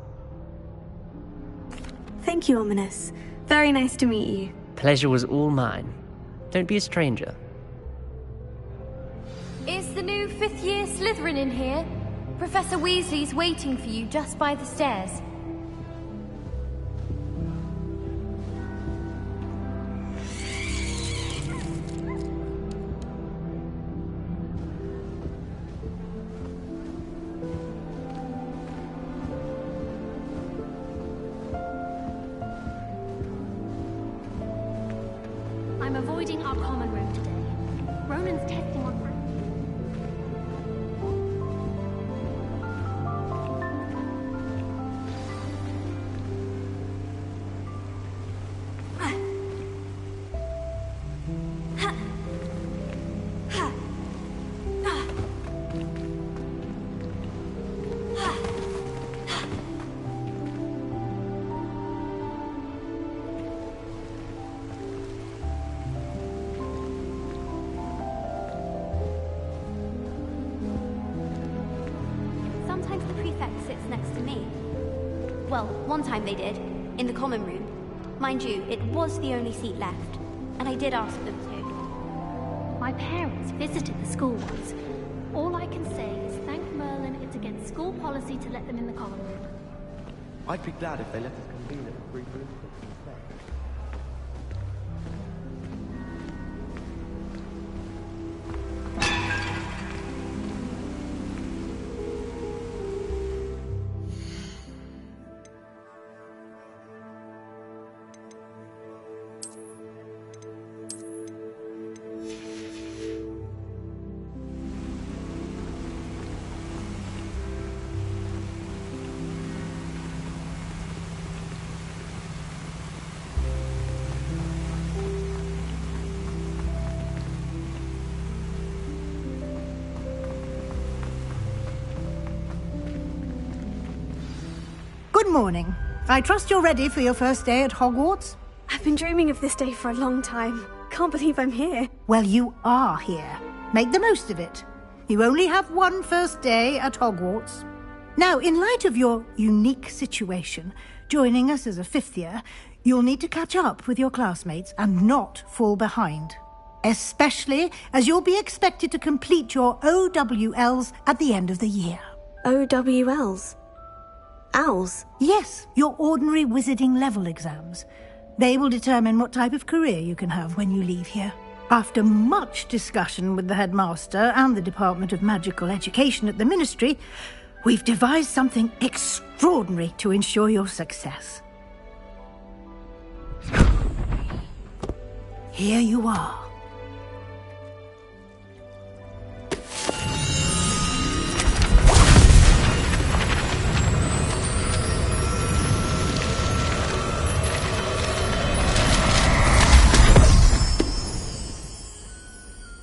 Thank you, Ominis. Very nice to meet you. Pleasure was all mine. Don't be a stranger. Is the new 5th year Slytherin in here? Professor Weasley's waiting for you just by the stairs. I'm avoiding our common room today. Ronan's testing on... Sometimes the prefect sits next to me. Well, one time they did, in the common room. Mind you, it was the only seat left, and I did ask them to. My parents visited the school once. All I can say is thank Merlin it's against school policy to let them in the common room. I'd be glad if they let us convene at the free room. Good morning. I trust you're ready for your first day at Hogwarts? I've been dreaming of this day for a long time. Can't believe I'm here. Well, you are here. Make the most of it. You only have one first day at Hogwarts. Now, in light of your unique situation, joining us as a 5th year, you'll need to catch up with your classmates and not fall behind. especially as you'll be expected to complete your OWLs at the end of the year. OWLs? Owls? Yes, your ordinary wizarding level exams. They will determine what type of career you can have when you leave here. After much discussion with the headmaster and the Department of Magical Education at the Ministry, we've devised something extraordinary to ensure your success. Here you are.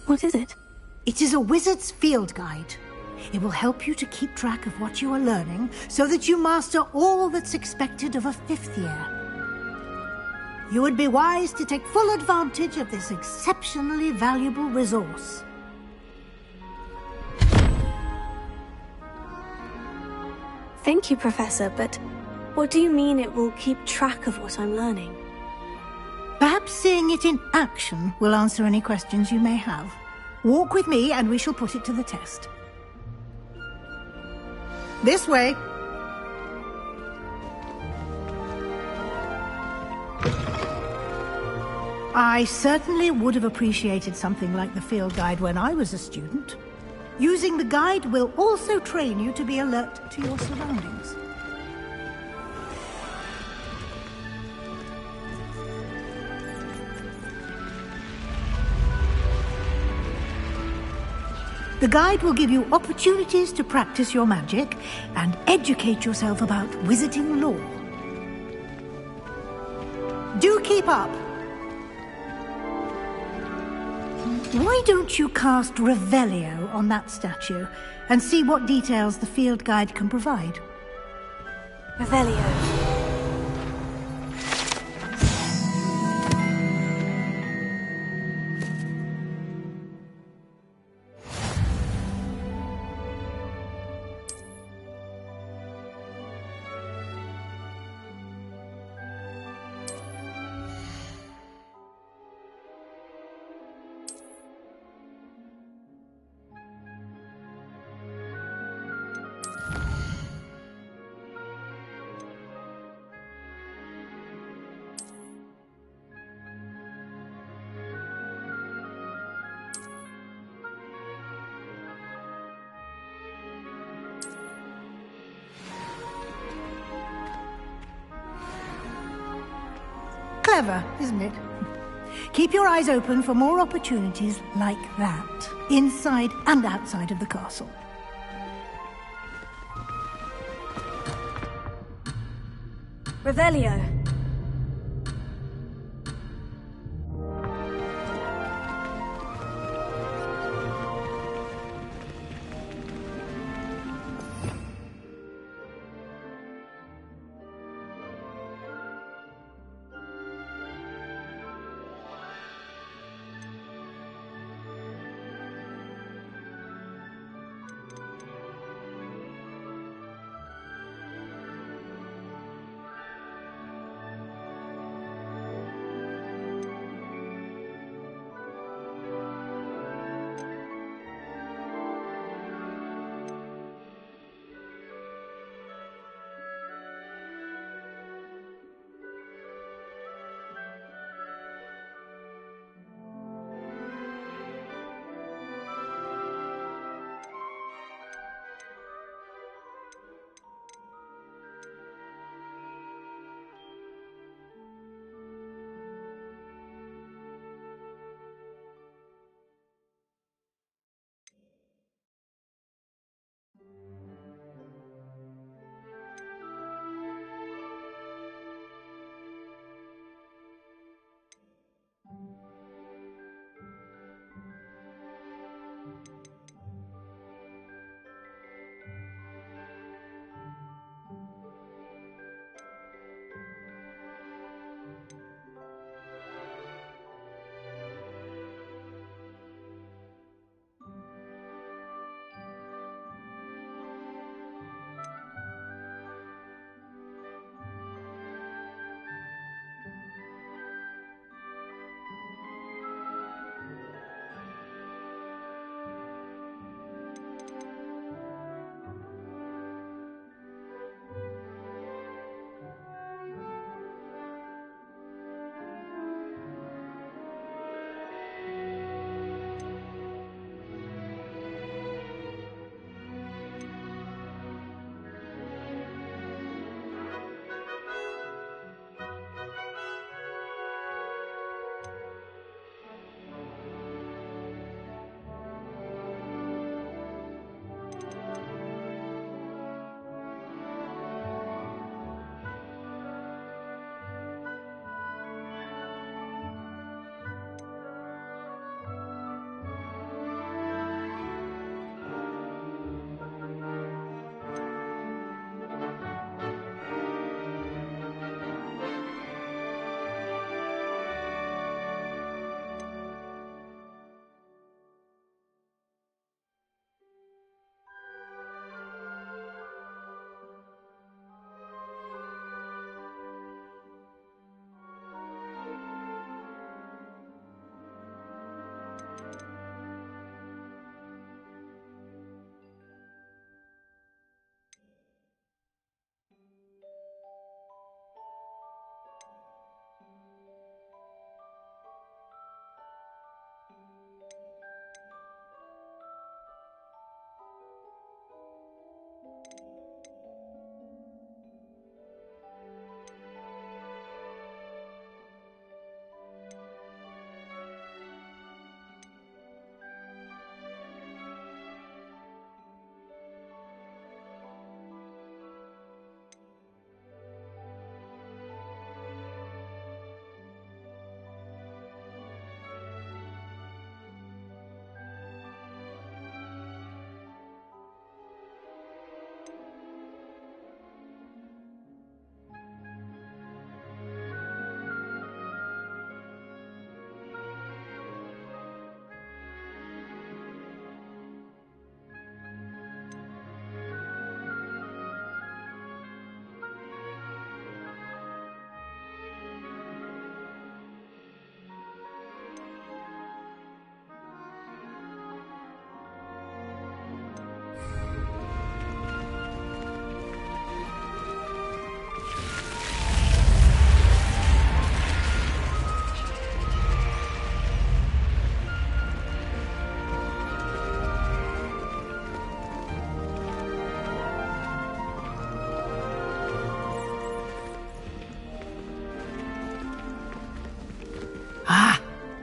What is it? It is a wizard's field guide. It will help you to keep track of what you are learning so that you master all that's expected of a 5th year. You would be wise to take full advantage of this exceptionally valuable resource. Thank you, Professor, but what do you mean it will keep track of what I'm learning? Perhaps seeing it in action will answer any questions you may have. Walk with me and we shall put it to the test. This way. I certainly would have appreciated something like the field guide when I was a student. Using the guide will also train you to be alert to your surroundings. The guide will give you opportunities to practice your magic and educate yourself about wizarding lore. Do keep up! Why don't you cast Revelio on that statue and see what details the field guide can provide? Revelio. Clever, isn't it? Keep your eyes open for more opportunities like that, inside and outside of the castle. Revelio.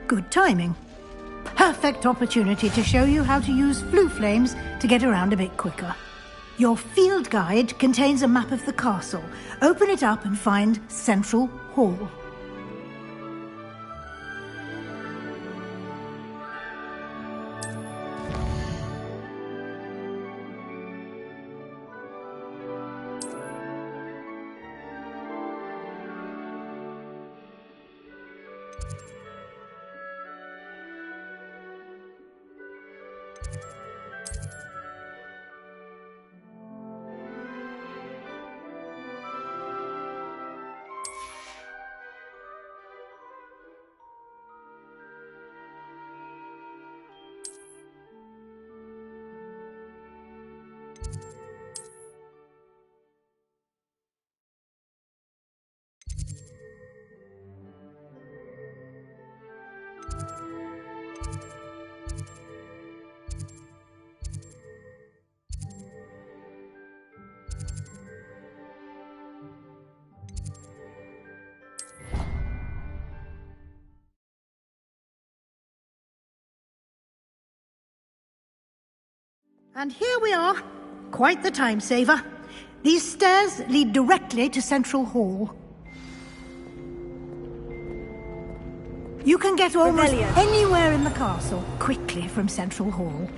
Good timing. Perfect opportunity to show you how to use flue flames to get around a bit quicker. Your field guide contains a map of the castle. Open it up and find Central Hall. And here we are. Quite the time saver. These stairs lead directly to Central Hall. You can get almost anywhere in the castle quickly from Central Hall.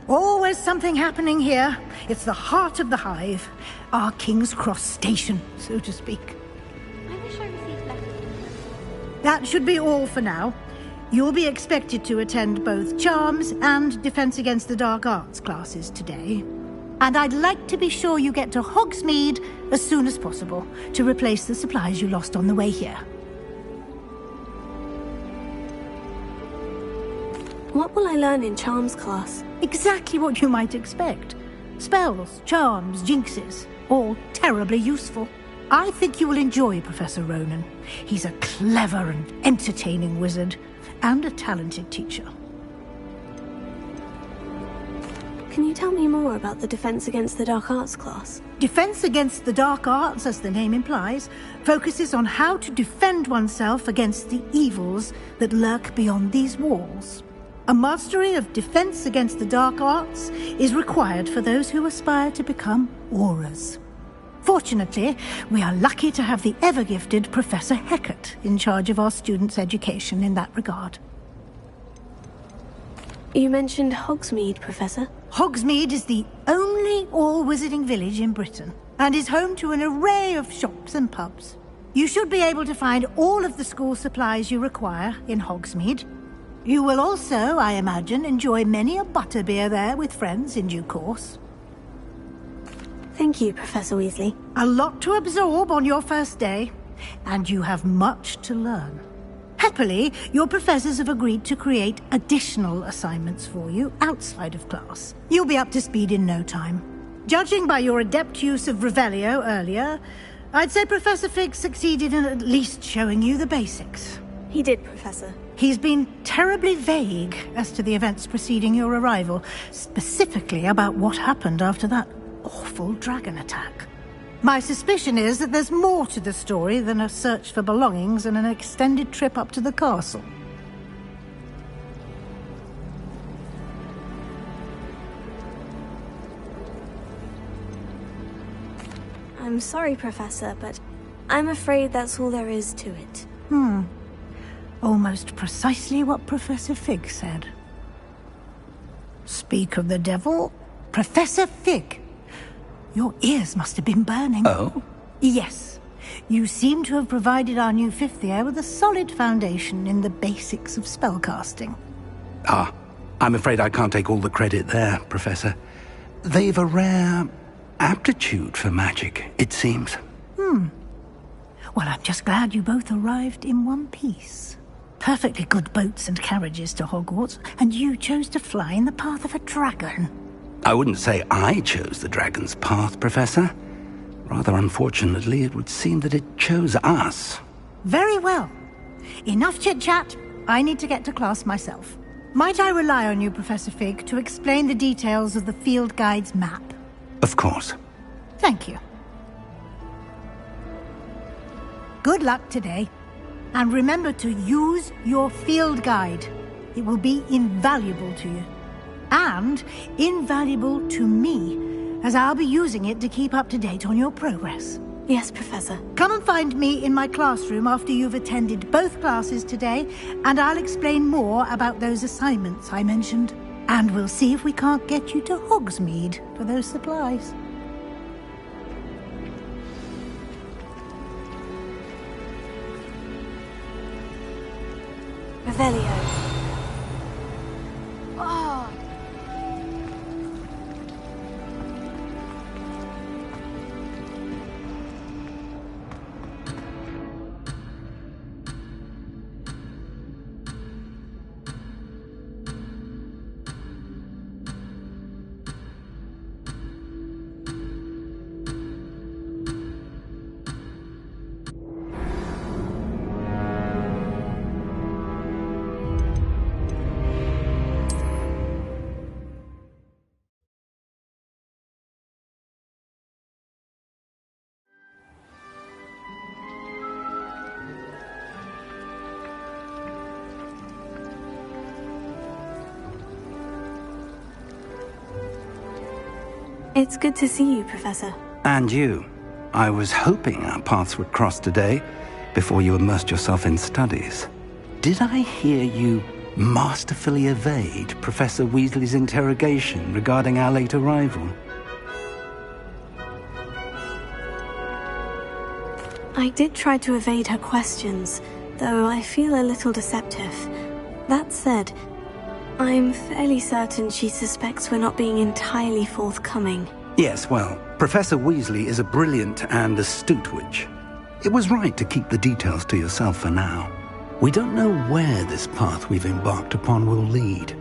Always something happening here. It's the heart of the Hive. Our King's Cross station, so to speak. I wish I received letters. That should be all for now. You'll be expected to attend both Charms and Defense Against the Dark Arts classes today. And I'd like to be sure you get to Hogsmeade as soon as possible to replace the supplies you lost on the way here. What will I learn in Charms class? Exactly what you might expect. Spells, charms, jinxes, all terribly useful. I think you will enjoy Professor Ronen. He's a clever and entertaining wizard, and a talented teacher. Can you tell me more about the Defense Against the Dark Arts class? Defense Against the Dark Arts, as the name implies, focuses on how to defend oneself against the evils that lurk beyond these walls. A mastery of Defense Against the Dark Arts is required for those who aspire to become Aurors. Fortunately, we are lucky to have the ever-gifted Professor Hecat in charge of our students' education in that regard. You mentioned Hogsmeade, Professor. Hogsmeade is the only all-wizarding village in Britain, and is home to an array of shops and pubs. You should be able to find all of the school supplies you require in Hogsmeade. You will also, I imagine, enjoy many a butterbeer there with friends in due course. Thank you, Professor Weasley. A lot to absorb on your first day, and you have much to learn. Happily, your professors have agreed to create additional assignments for you outside of class. You'll be up to speed in no time. Judging by your adept use of Revelio earlier, I'd say Professor Fig succeeded in at least showing you the basics. He did, Professor. He's been terribly vague as to the events preceding your arrival, specifically about what happened after that awful dragon attack. My suspicion is that there's more to the story than a search for belongings and an extended trip up to the castle. I'm sorry, Professor, but I'm afraid that's all there is to it. Almost precisely what Professor Fig said. Speak of the devil, Professor Fig. Your ears must have been burning. Oh? Yes. You seem to have provided our new fifth year with a solid foundation in the basics of spellcasting. Ah, I'm afraid I can't take all the credit there, Professor. They've a rare aptitude for magic, it seems. Well, I'm just glad you both arrived in one piece. Perfectly good boats and carriages to Hogwarts, and you chose to fly in the path of a dragon. I wouldn't say I chose the dragon's path, Professor. Rather unfortunately, it would seem that it chose us. Very well. Enough chit-chat. I need to get to class myself. Might I rely on you, Professor Fig, to explain the details of the field guide's map? Of course. Thank you. Good luck today. And remember to use your field guide. It will be invaluable to you. And invaluable to me, as I'll be using it to keep up to date on your progress. Yes, Professor. Come and find me in my classroom after you've attended both classes today, and I'll explain more about those assignments I mentioned. And we'll see if we can't get you to Hogsmeade for those supplies. Revelio. Oh. It's good to see you, Professor. And you. I was hoping our paths would cross today, before you immersed yourself in studies. Did I hear you masterfully evade Professor Weasley's interrogation regarding our late arrival? I did try to evade her questions, though I feel a little deceptive. That said, I'm fairly certain she suspects we're not being entirely forthcoming. Yes, well, Professor Weasley is a brilliant and astute witch. It was right to keep the details to yourself for now. We don't know where this path we've embarked upon will lead.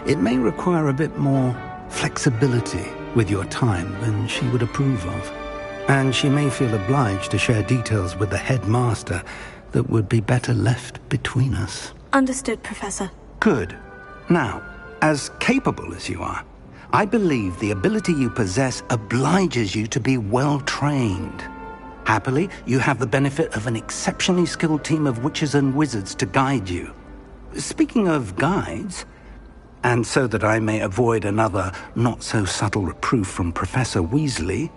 It may require a bit more flexibility with your time than she would approve of. And she may feel obliged to share details with the headmaster that would be better left between us. Understood, Professor. Good. Now, as capable as you are, I believe the ability you possess obliges you to be well-trained. Happily, you have the benefit of an exceptionally skilled team of witches and wizards to guide you. Speaking of guides, and so that I may avoid another not-so-subtle reproof from Professor Weasley,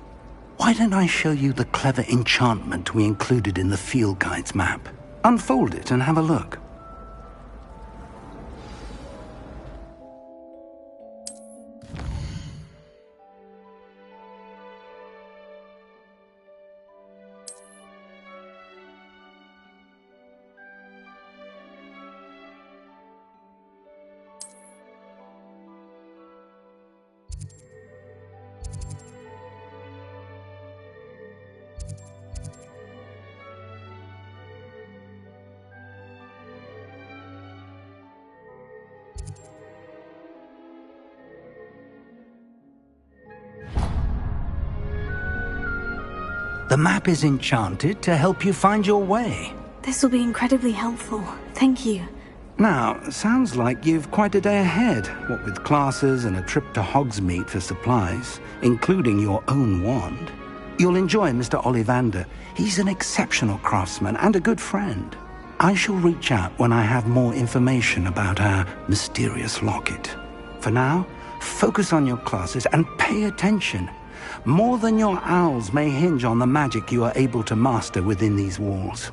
why don't I show you the clever enchantment we included in the field guide's map? Unfold it and have a look. The map is enchanted to help you find your way. This will be incredibly helpful. Thank you. Now, sounds like you've quite a day ahead, what with classes and a trip to Hogsmeade for supplies, including your own wand. You'll enjoy Mr. Ollivander. He's an exceptional craftsman and a good friend. I shall reach out when I have more information about our mysterious locket. For now, focus on your classes and pay attention. More than your owls may hinge on the magic you are able to master within these walls.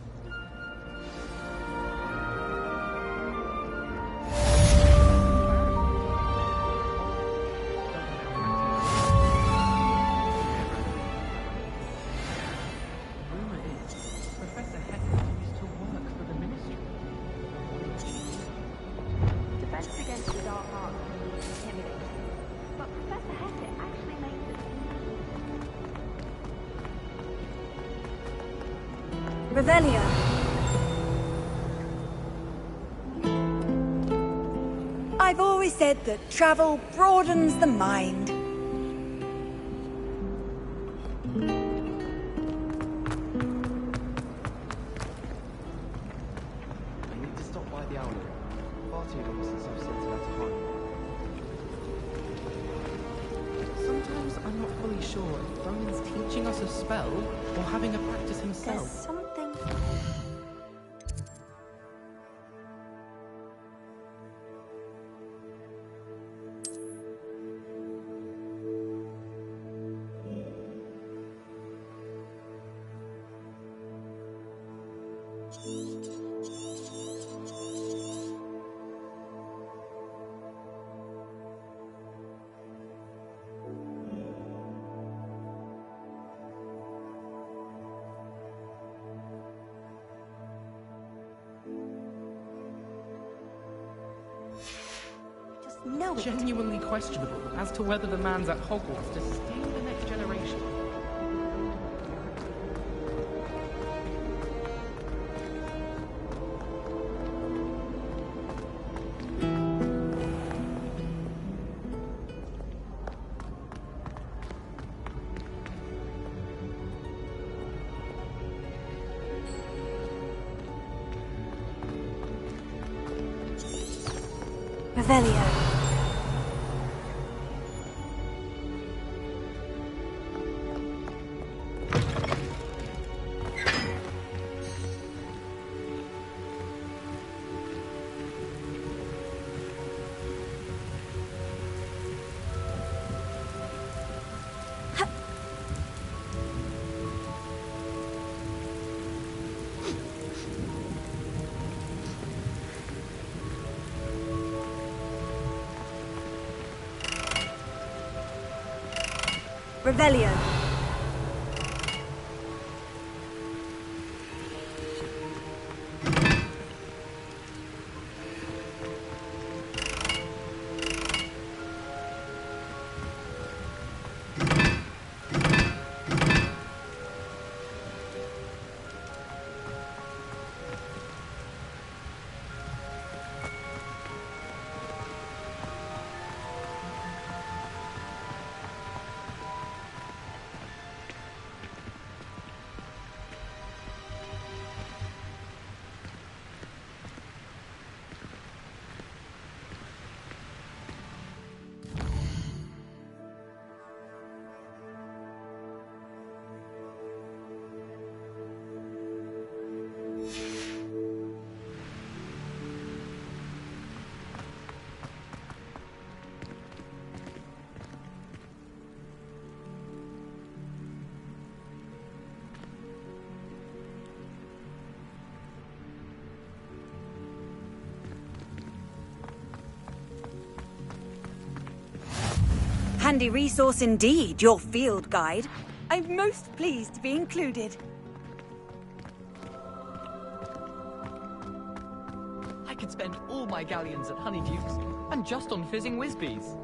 Revelio. I've always said that travel broadens the mind. I need to stop by the owlery. Far too long since I've sent it out to home. Sometimes I'm not fully sure if Rowan's teaching us a spell or having a practice himself. There's something... know it. Genuinely questionable as to whether the man's at Hogwarts to steal the next generation. Revelio. Revelio. Handy resource indeed, your field guide. I'm most pleased to be included. I could spend all my galleons at Honeydukes and just on fizzing Whizbees.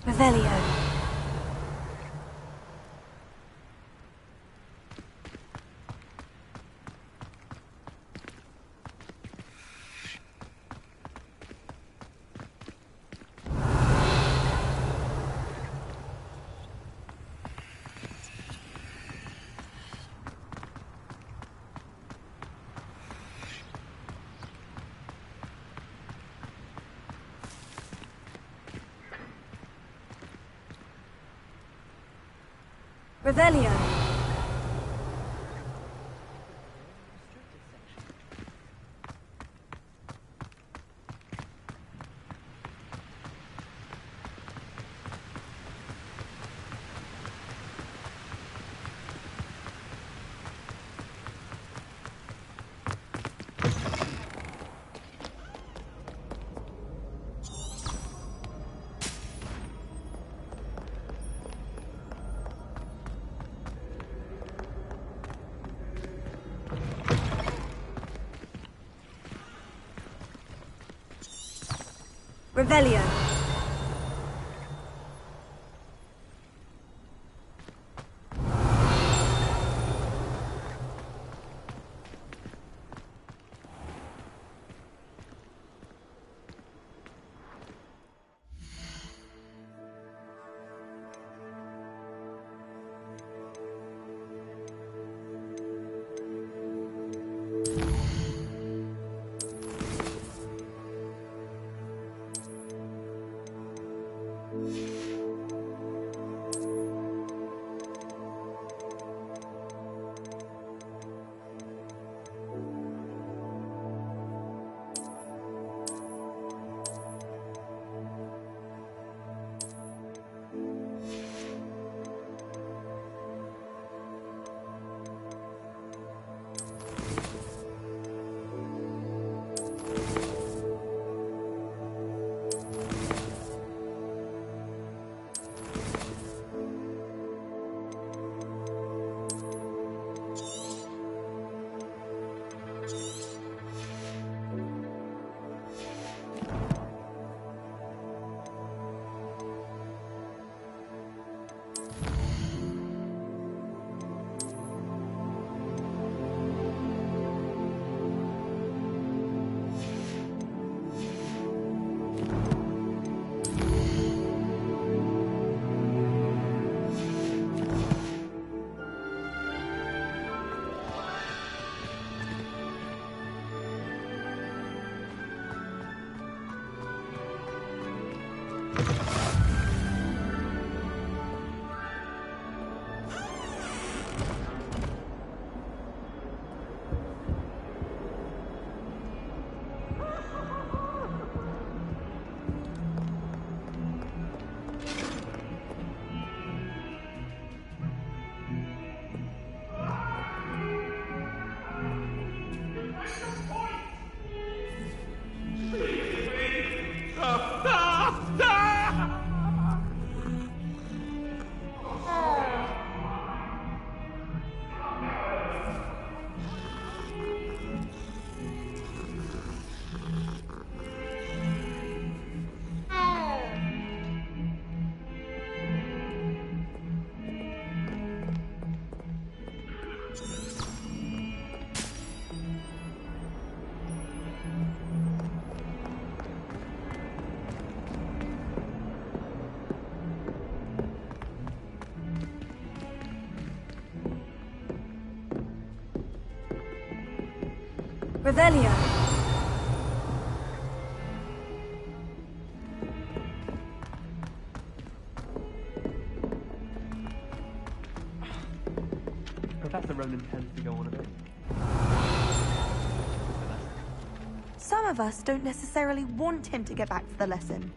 Revelio. Revelio. Revelio. Revelio. Professor Ronan tends to go on a bit. Some of us don't necessarily want him to get back to the lesson.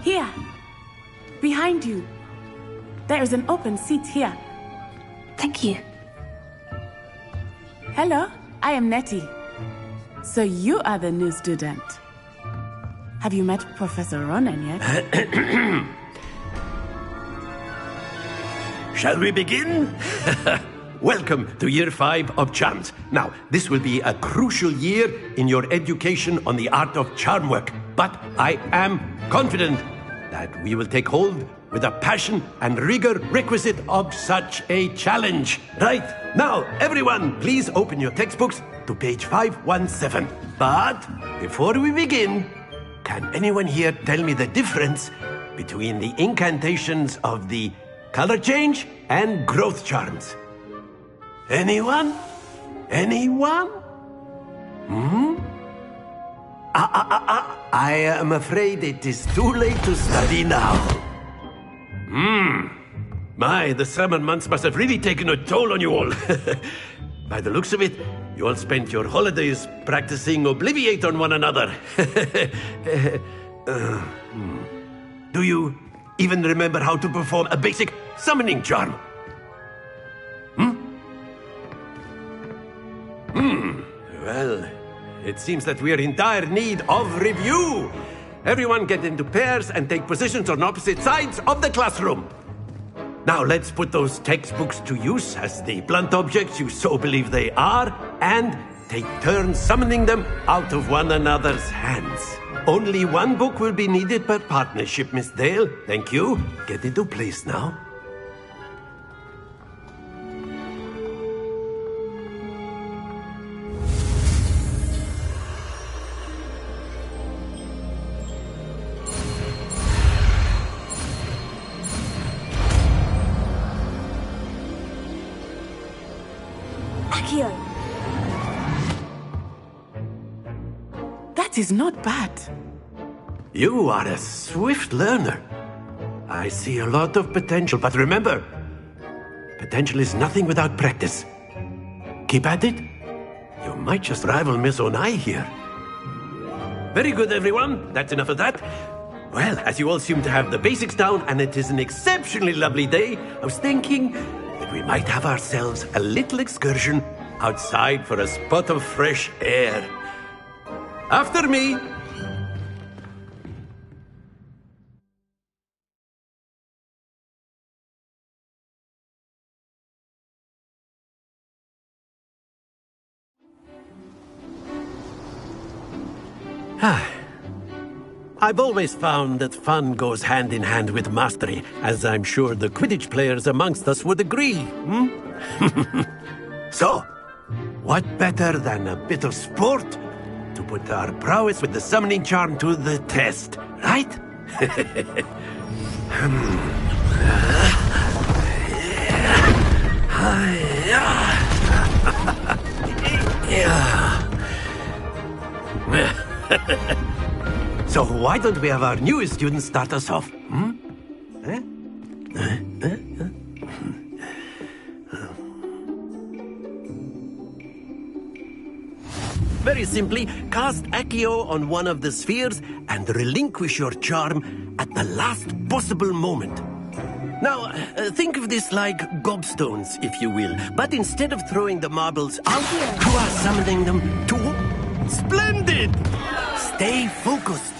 Here! Behind you! There is an open seat here. Thank you. Hello, I am Nettie. So you are the new student. Have you met Professor Ronan yet? Shall we begin? Welcome to Year 5 of Charms. Now, this will be a crucial year in your education on the art of charm work, but I am confident that we will take hold with the passion and rigor requisite of such a challenge. Right, now, everyone, please open your textbooks to page 517. But before we begin, can anyone here tell me the difference between the incantations of the color change and growth charms? Anyone? Anyone? I am afraid it is too late to study now. My, the summer months must have really taken a toll on you all. By the looks of it, you all spent your holidays practicing Obliviate on one another. Do you even remember how to perform a basic summoning charm? Well, it seems that we are in dire need of review. Everyone get into pairs and take positions on opposite sides of the classroom. Now let's put those textbooks to use as the blunt objects you so believe they are, and take turns summoning them out of one another's hands. Only one book will be needed per partnership, Miss Dale. Thank you. Get into place now. Accio. That is not bad. You are a swift learner. I see a lot of potential, but remember, potential is nothing without practice. Keep at it. You might just rival Miss Onai here. Very good, everyone. That's enough of that. Well, as you all seem to have the basics down, and it is an exceptionally lovely day, I was thinking that we might have ourselves a little excursion outside for a spot of fresh air. After me. I've always found that fun goes hand in hand with mastery, as I'm sure the Quidditch players amongst us would agree. So, what better than a bit of sport to put our prowess with the summoning charm to the test, right? So why don't we have our newest student start us off? Very simply, cast Accio on one of the spheres and relinquish your charm at the last possible moment. Now, think of this like gobstones, if you will, but instead of throwing the marbles out, you are summoning them to... Splendid! Stay focused.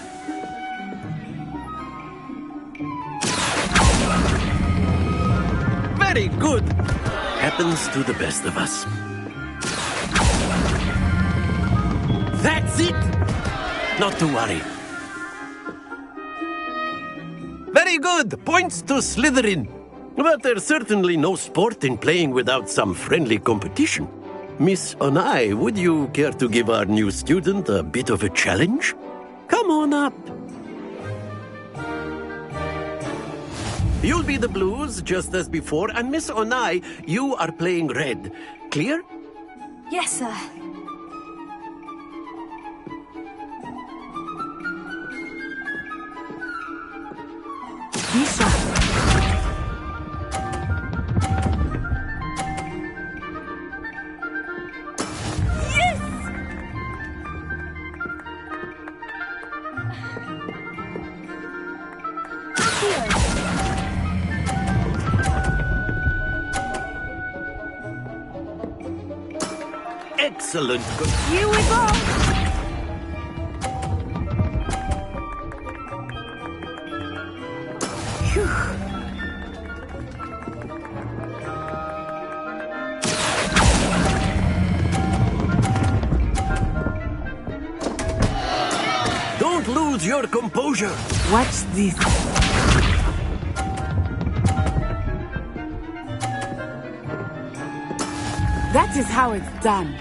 Very good. Happens to the best of us. That's it! Not to worry. Very good. Points to Slytherin. But there's certainly no sport in playing without some friendly competition. Miss Onai, would you care to give our new student a bit of a challenge? Come on up. You'll be the blues, just as before, and Miss Onai, you are playing red. Clear? Yes, sir. Be sharp. Excellent. Here we go! Don't lose your composure. Watch this. That is how it's done.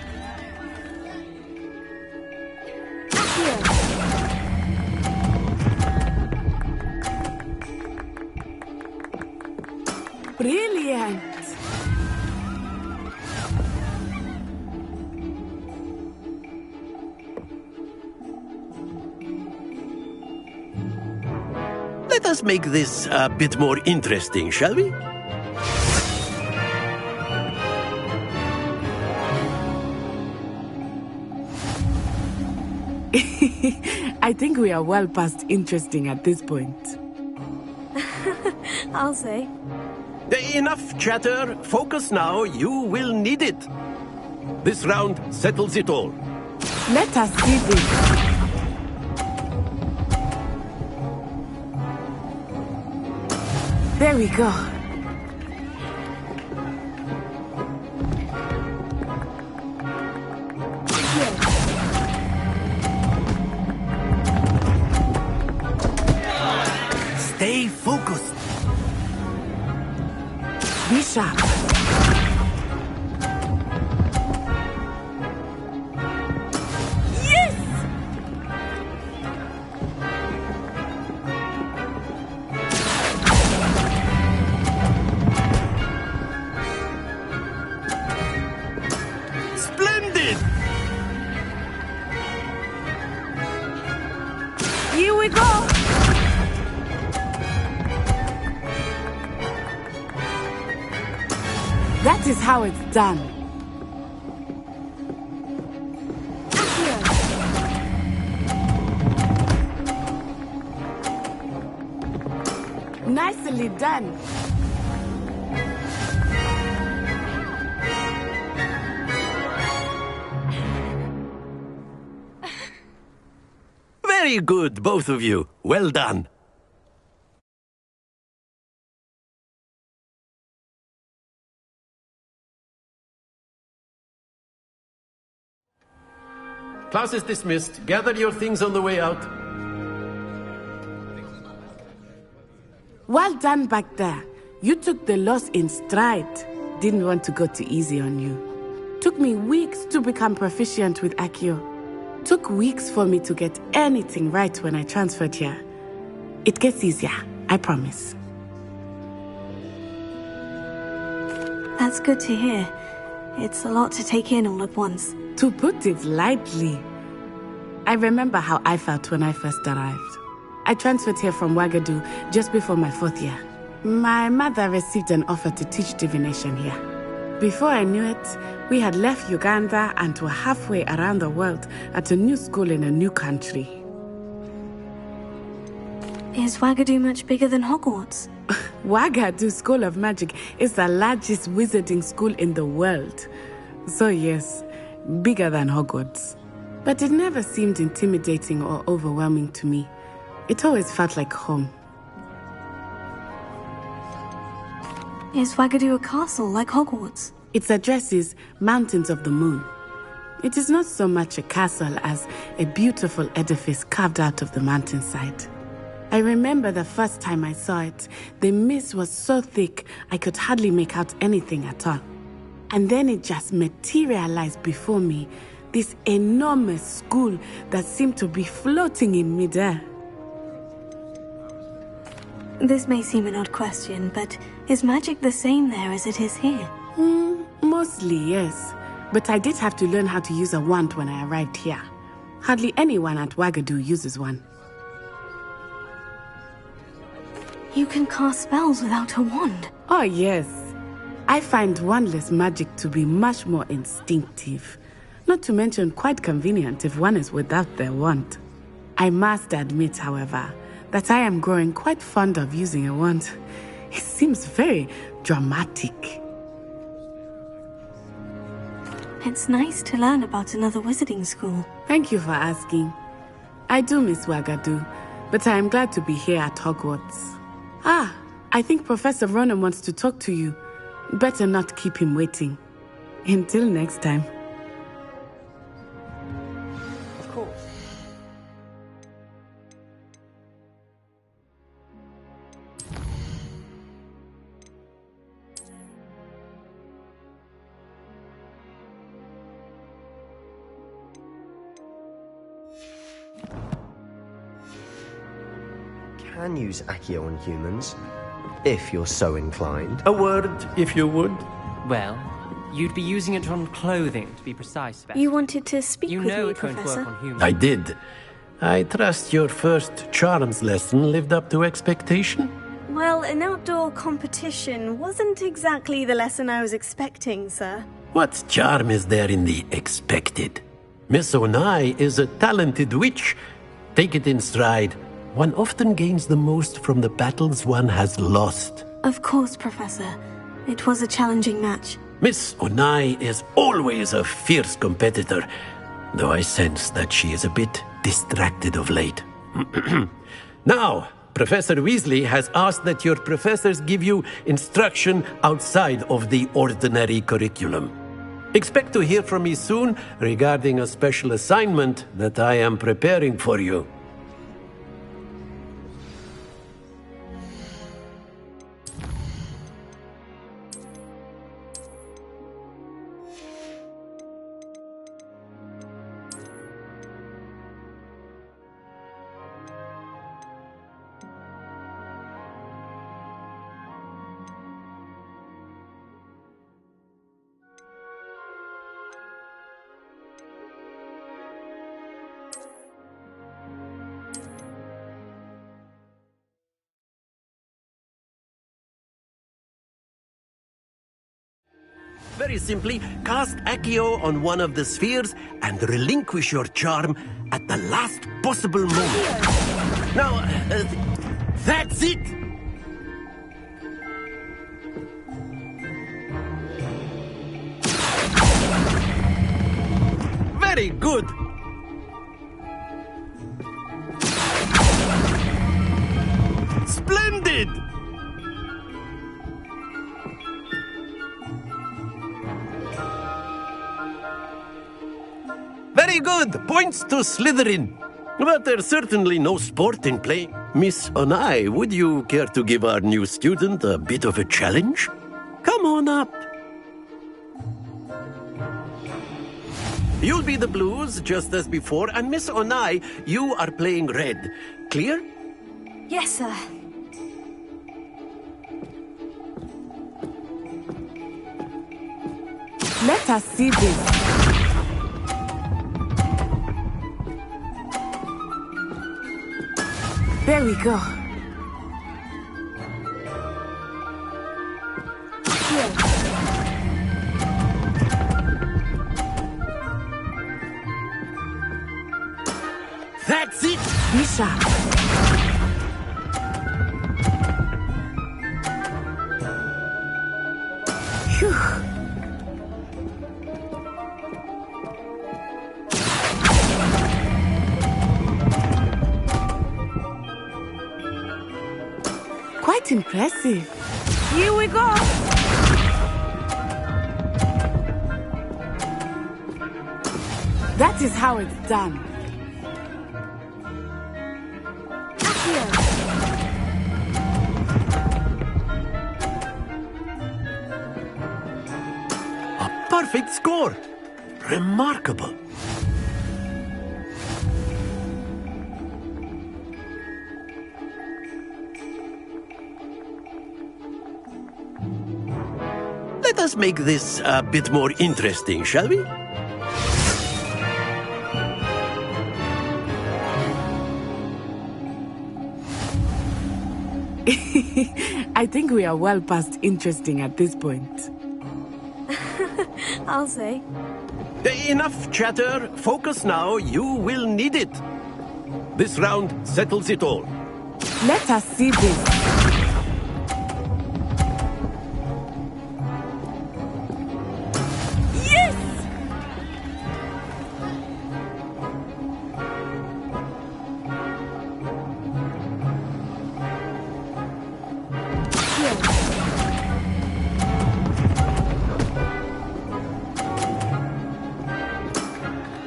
Brilliant! Let us make this a bit more interesting, shall we? I think we are well past interesting at this point. I'll say. Enough chatter. Focus now. You will need it. This round settles it all. Let us see this. There we go. Stay focused. Be sharp. Yes! Splendid! Here we go! That is how it's done. Nicely done. Very good, both of you. Well done. Class is dismissed. Gather your things on the way out. Well done back there. You took the loss in stride. Didn't want to go too easy on you. Took me weeks to become proficient with Accio. Took weeks for me to get anything right when I transferred here. It gets easier, I promise. That's good to hear. It's a lot to take in all at once. To put it lightly, I remember how I felt when I first arrived. I transferred here from Wagadu just before my 4th year. My mother received an offer to teach divination here. Before I knew it, we had left Uganda and were halfway around the world at a new school in a new country. Is Wagadu much bigger than Hogwarts? Wagadu School of Magic is the largest wizarding school in the world. So yes, bigger than Hogwarts. But it never seemed intimidating or overwhelming to me. It always felt like home. Is Wagadu a castle like Hogwarts? Its address is Mountains of the Moon. It is not so much a castle as a beautiful edifice carved out of the mountainside. I remember the first time I saw it. The mist was so thick, I could hardly make out anything at all. And then it just materialized before me. This enormous school that seemed to be floating in midair. This may seem an odd question, but is magic the same there as it is here? Mostly, yes. But I did have to learn how to use a wand when I arrived here. Hardly anyone at Wagadu uses one. You can cast spells without a wand? Oh, yes. I find wandless magic to be much more instinctive. Not to mention quite convenient if one is without their wand. I must admit, however, that I am growing quite fond of using a wand. It seems very dramatic. It's nice to learn about another wizarding school. Thank you for asking. I do miss Wagadu, but I am glad to be here at Hogwarts. I think Professor Ronen wants to talk to you. Better not keep him waiting. Until next time. Of course. Can use Accio on humans, if you're so inclined. A word, if you would. Well, you'd be using it on clothing, to be precise. Beth. You wanted to speak you with know me, it won't Professor? work on humans. I did. I trust your first charms lesson lived up to expectation? Well, an outdoor competition wasn't exactly the lesson I was expecting, sir. What charm is there in the expected? Miss Onai is a talented witch. Take it in stride. One often gains the most from the battles one has lost. Of course, Professor. It was a challenging match. Miss Onai is always a fierce competitor, though I sense that she is a bit distracted of late. Now, Professor Weasley has asked that your professors give you instruction outside of the ordinary curriculum. Expect to hear from me soon regarding a special assignment that I am preparing for you. Very simply, cast Accio on one of the spheres and relinquish your charm at the last possible moment. Now, that's it! Very good! Splendid! Very good! Points to Slytherin. But there's certainly no sport in play. Miss Onai, would you care to give our new student a bit of a challenge? Come on up. You'll be the blues, just as before, and Miss Onai, you are playing red. Clear? Yes, sir. Let us see this. There we go. That's it! Be sharp. Phew. Quite impressive. Here we go. That is how it's done. Accio. score! Remarkable. Let us make this a bit more interesting, shall we? I think we are well past interesting at this point. I'll say. Enough chatter. Focus now. You will need it. This round settles it all. Let us see this. Yes!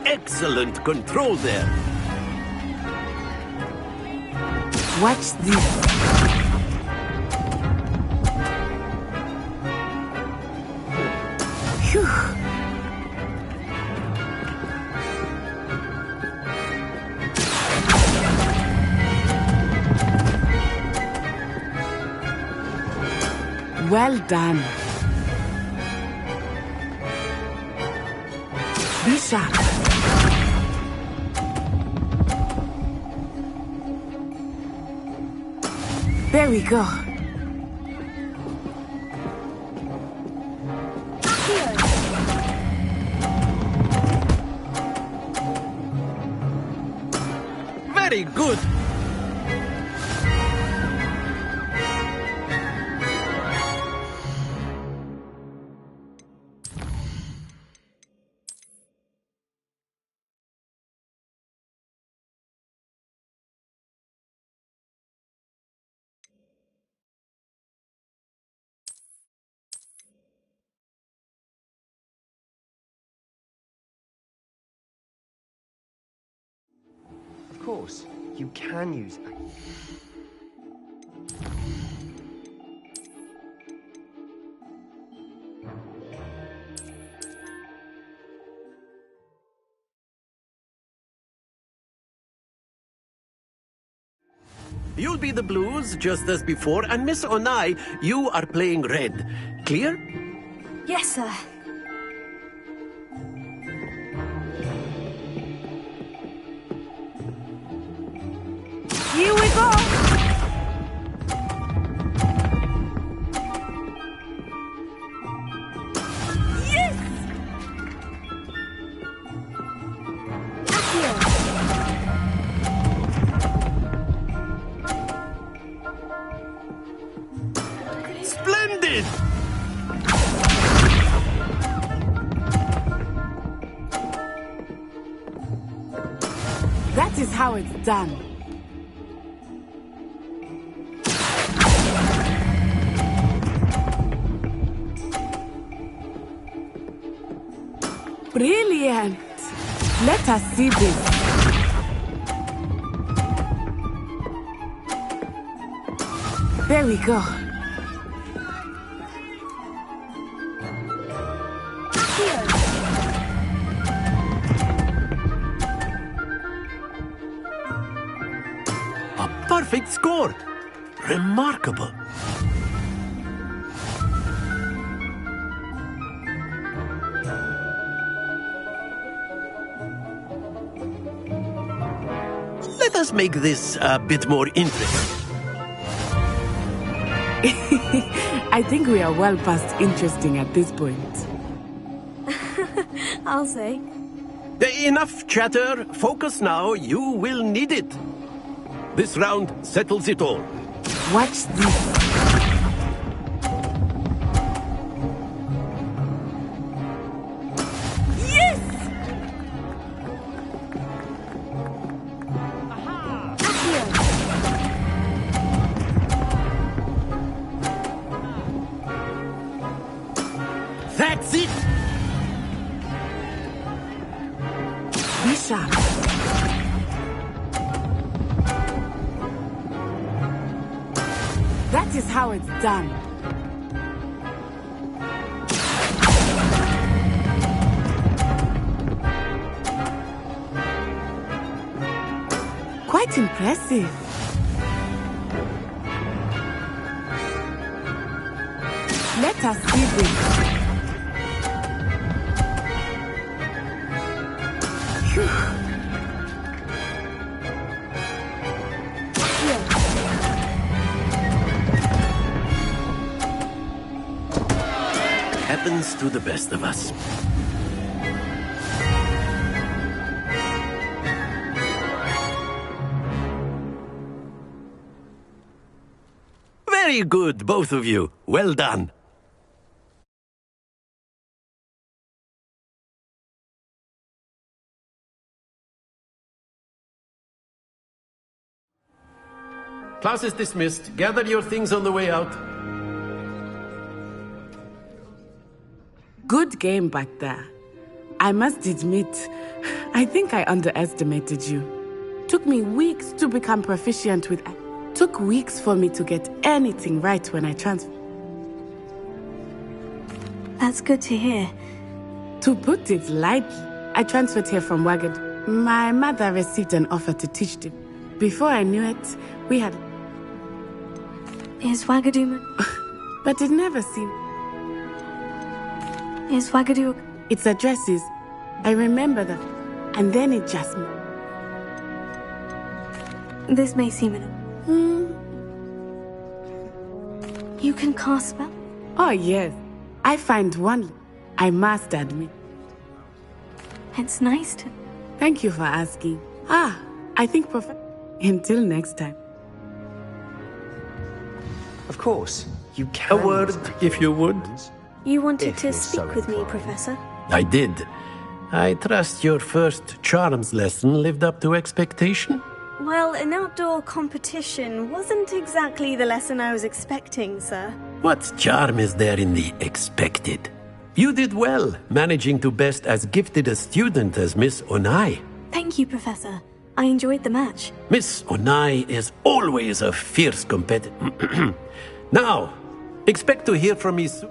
Excellent control there. Watch this. Phew. Well done. Be sharp. There we go. Very good. Of course, you can use it. You'll be the blues, just as before, and Miss Onai, you are playing red. Clear? Yes, sir. Here we go! Yes! Splendid! That is how it's done. Brilliant! Let us see this. There we go. A perfect score. Remarkable. Let us make this a bit more interesting. I think we are well past interesting at this point. I'll say. Enough chatter. Focus now. You will need it. This round settles it all. Watch this. That's it! Be sharp. That is how it's done. Quite impressive. Let us see this. Happens to the best of us. Very good, both of you. Well done. Class is dismissed. Gather your things on the way out. Good game back there. I must admit, I think I underestimated you. Took me weeks to become proficient with... Took weeks for me to get anything right when I transferred. That's good to hear. To put it lightly, I transferred here from Wagad. My mother received an offer to teach them. Before I knew it, we had... Is Wagadu... But it never seemed... Is Wagadu... Its addresses. I remember that. And then it just... This may seem an... You can cast spell? Oh, yes. I find one, I must admit. It's nice to... Thank you for asking. I think Until next time. Of course, you can... A word, if you would. You wanted to speak with me, Professor? I did. I trust your first charms lesson lived up to expectation? Well, an outdoor competition wasn't exactly the lesson I was expecting, sir. What charm is there in the expected? You did well, managing to best as gifted a student as Miss Onai. Thank you, Professor. I enjoyed the match. Miss Onai is always a fierce competitor. Now, expect to hear from me soon.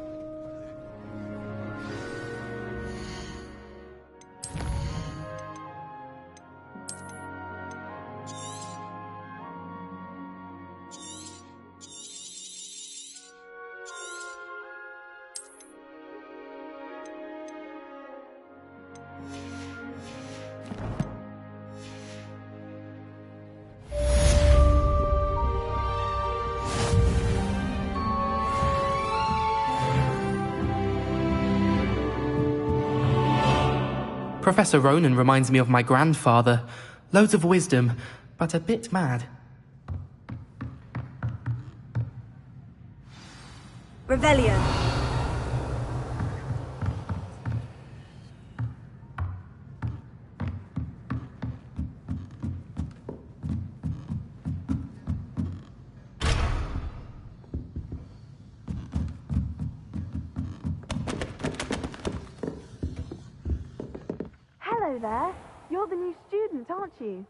Professor Ronan reminds me of my grandfather. Loads of wisdom, but a bit mad. Revelio. Hello there. You're the new student, aren't you?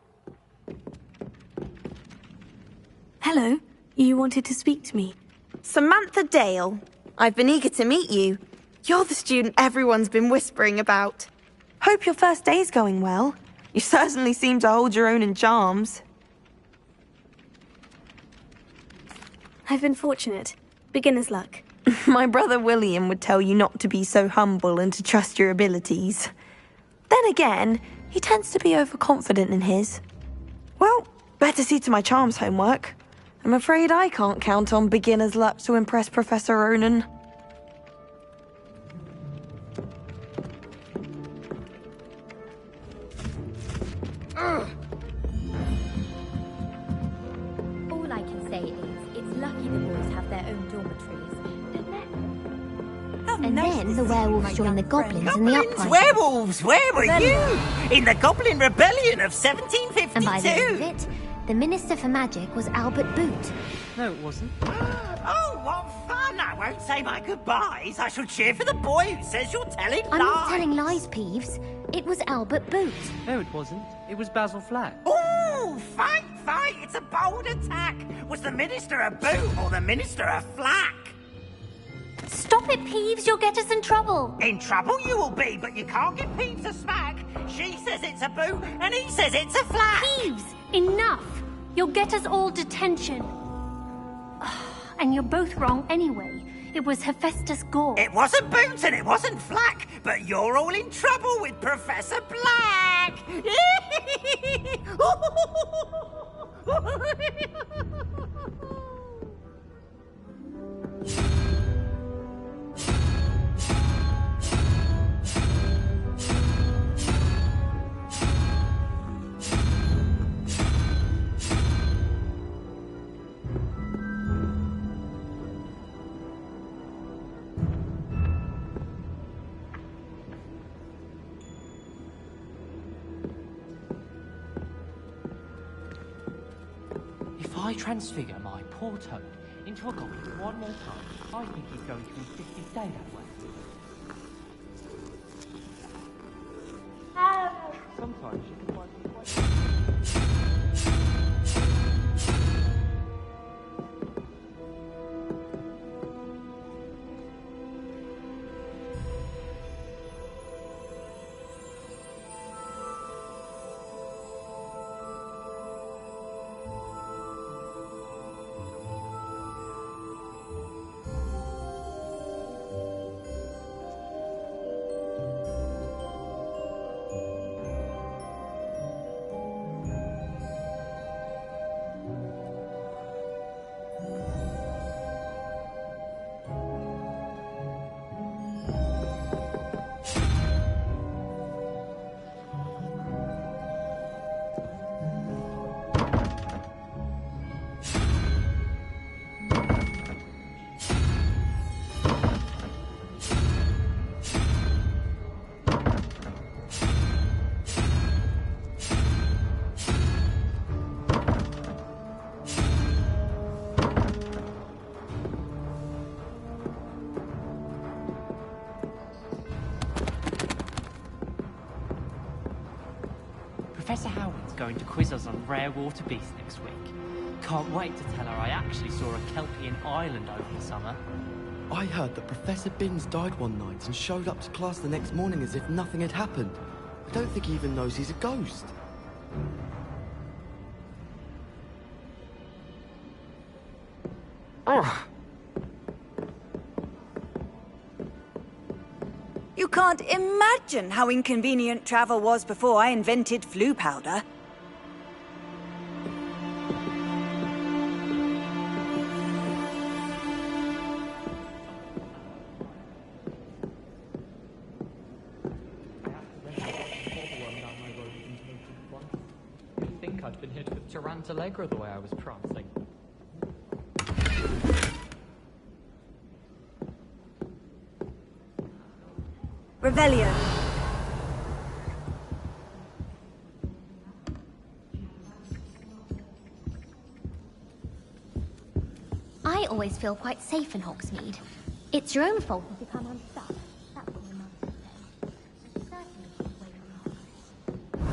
Hello. You wanted to speak to me. Samantha Dale. I've been eager to meet you. You're the student everyone's been whispering about. Hope your first day's going well. You certainly seem to hold your own in charms. I've been fortunate. Beginner's luck. My brother William would tell you not to be so humble and to trust your abilities. Then again, he tends to be overconfident in his. Well, better see to my charms homework. I'm afraid I can't count on beginner's luck to impress Professor Ronan. All I can say is, it's lucky the boys have their own dormitories. And then the werewolves join the goblins in the uprising. Werewolves! Where were you? In the Goblin Rebellion of 1752! And by the end of it, the Minister for Magic was Albert Boot. No, it wasn't. Oh, what fun! I won't say my goodbyes. I shall cheer for the boy who says you're telling lies. I'm not telling lies, Peeves. It was Albert Boot. No, it wasn't. It was Basil Flack. Ooh, fight! It's a bold attack. Was the Minister a boot or the Minister a flack? Stop it, Peeves. You'll get us in trouble. In trouble you will be, but you can't give Peeves a smack. She says it's a boot, and he says it's a flat. Peeves, enough. You'll get us all detention. And you're both wrong anyway. It was Hephaestus Gore. It wasn't Boots and it wasn't Flack, but you're all in trouble with Professor Black. If I transfigure my poor Toad into a goblin one more time, I think he's going to insist he stay that way. Sometimes you can find them quite... Professor Howard's going to quiz us on rare water beasts next week. Can't wait to tell her I actually saw a Kelpian island over the summer. I heard that Professor Binns died one night and showed up to class the next morning as if nothing had happened. I don't think he even knows he's a ghost. You can't imagine how inconvenient travel was before I invented flu powder. You'd think I'd been hit with Tarantallegra the way I was prancing. Revelio. I always feel quite safe in Hogsmeade. It's your own fault if you come unstuck. That's what my mum said. Certainly keep away from the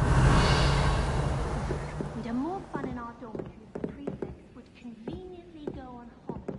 We'd have more fun in our dormitory if the prefects would conveniently go on holiday.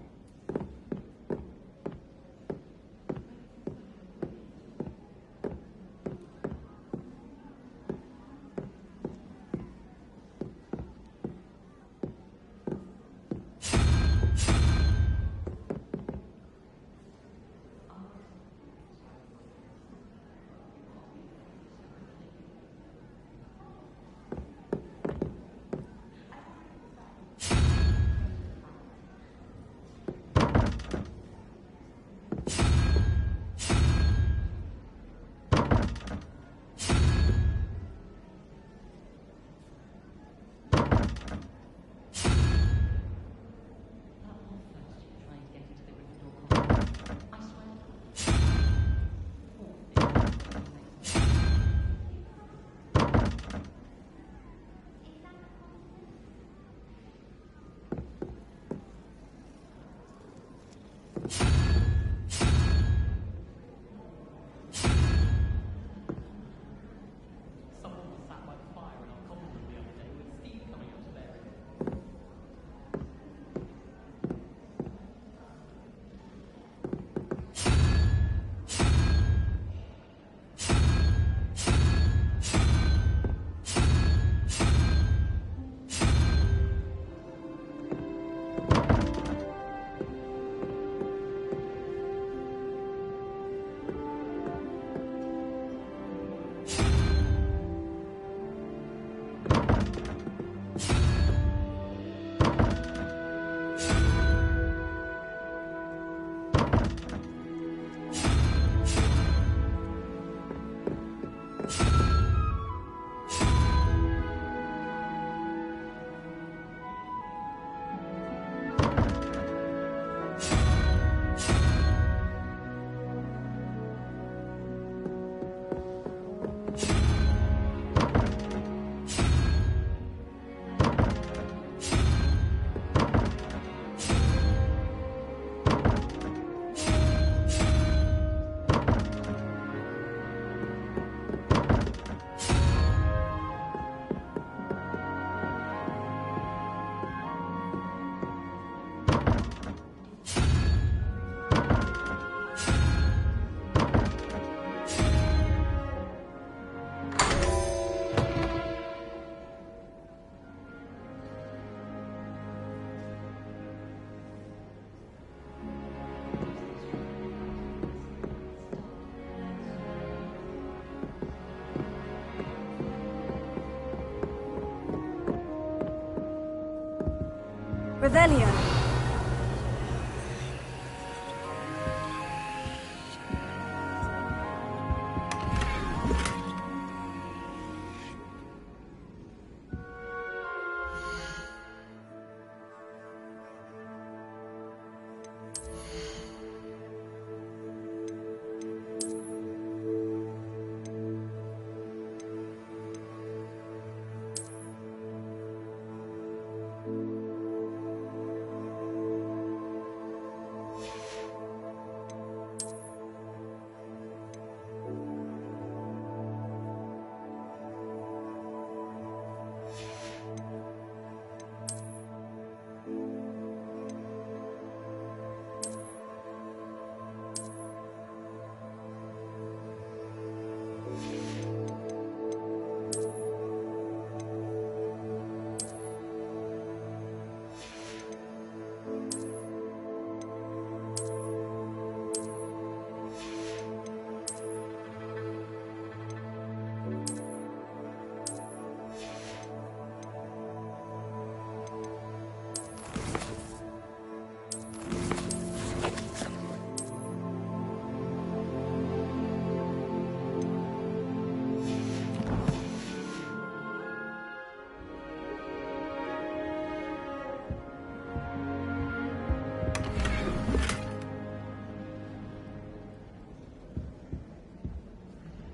Revelio.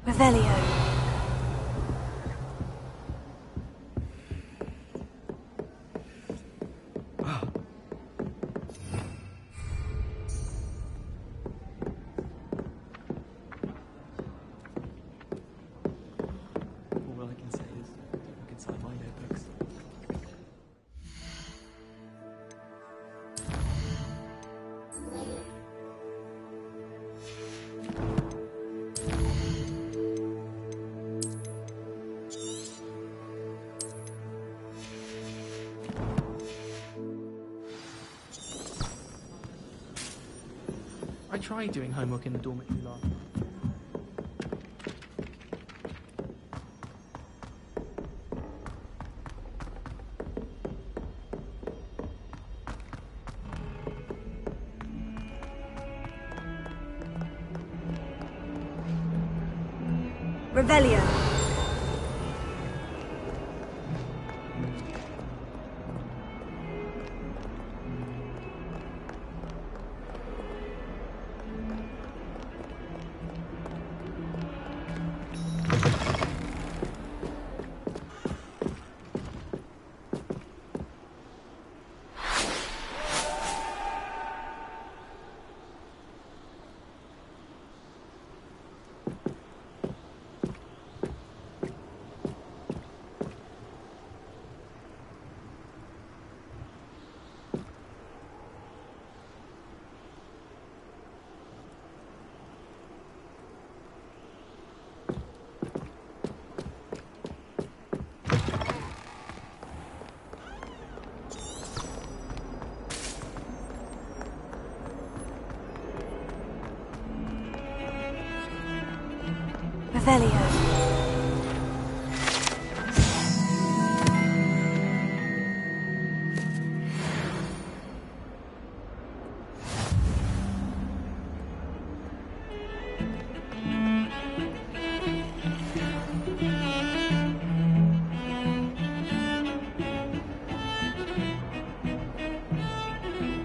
Revelio. All I can say is, don't look inside my notebooks. I tried doing homework in the dormitory last night. Revelio.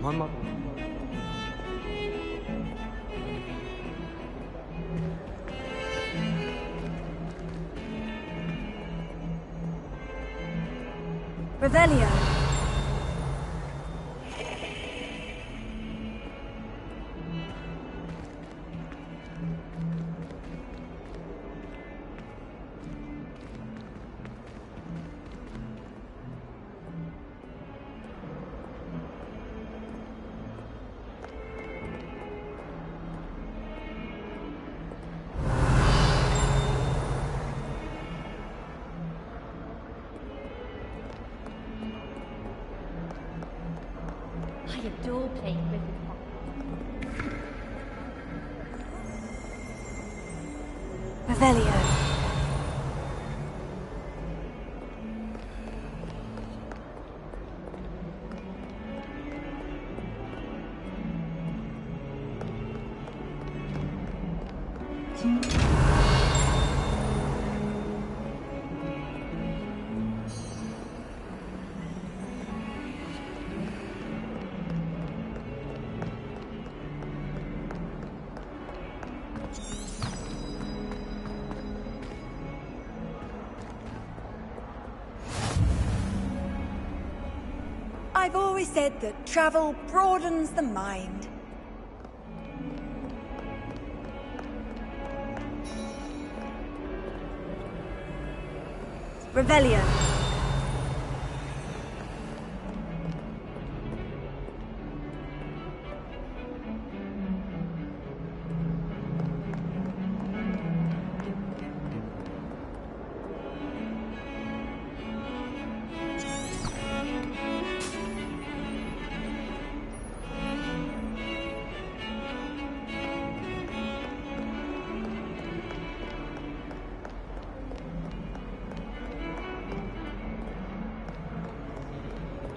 My mother. Revelio. I adore playing Griffith. Revelio. I've always said that travel broadens the mind. Revelio.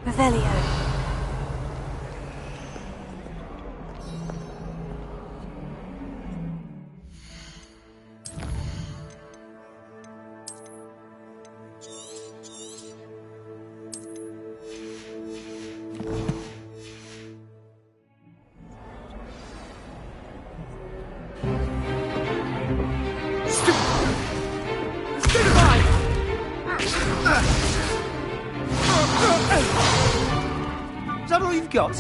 Revelio. Is that all you've got?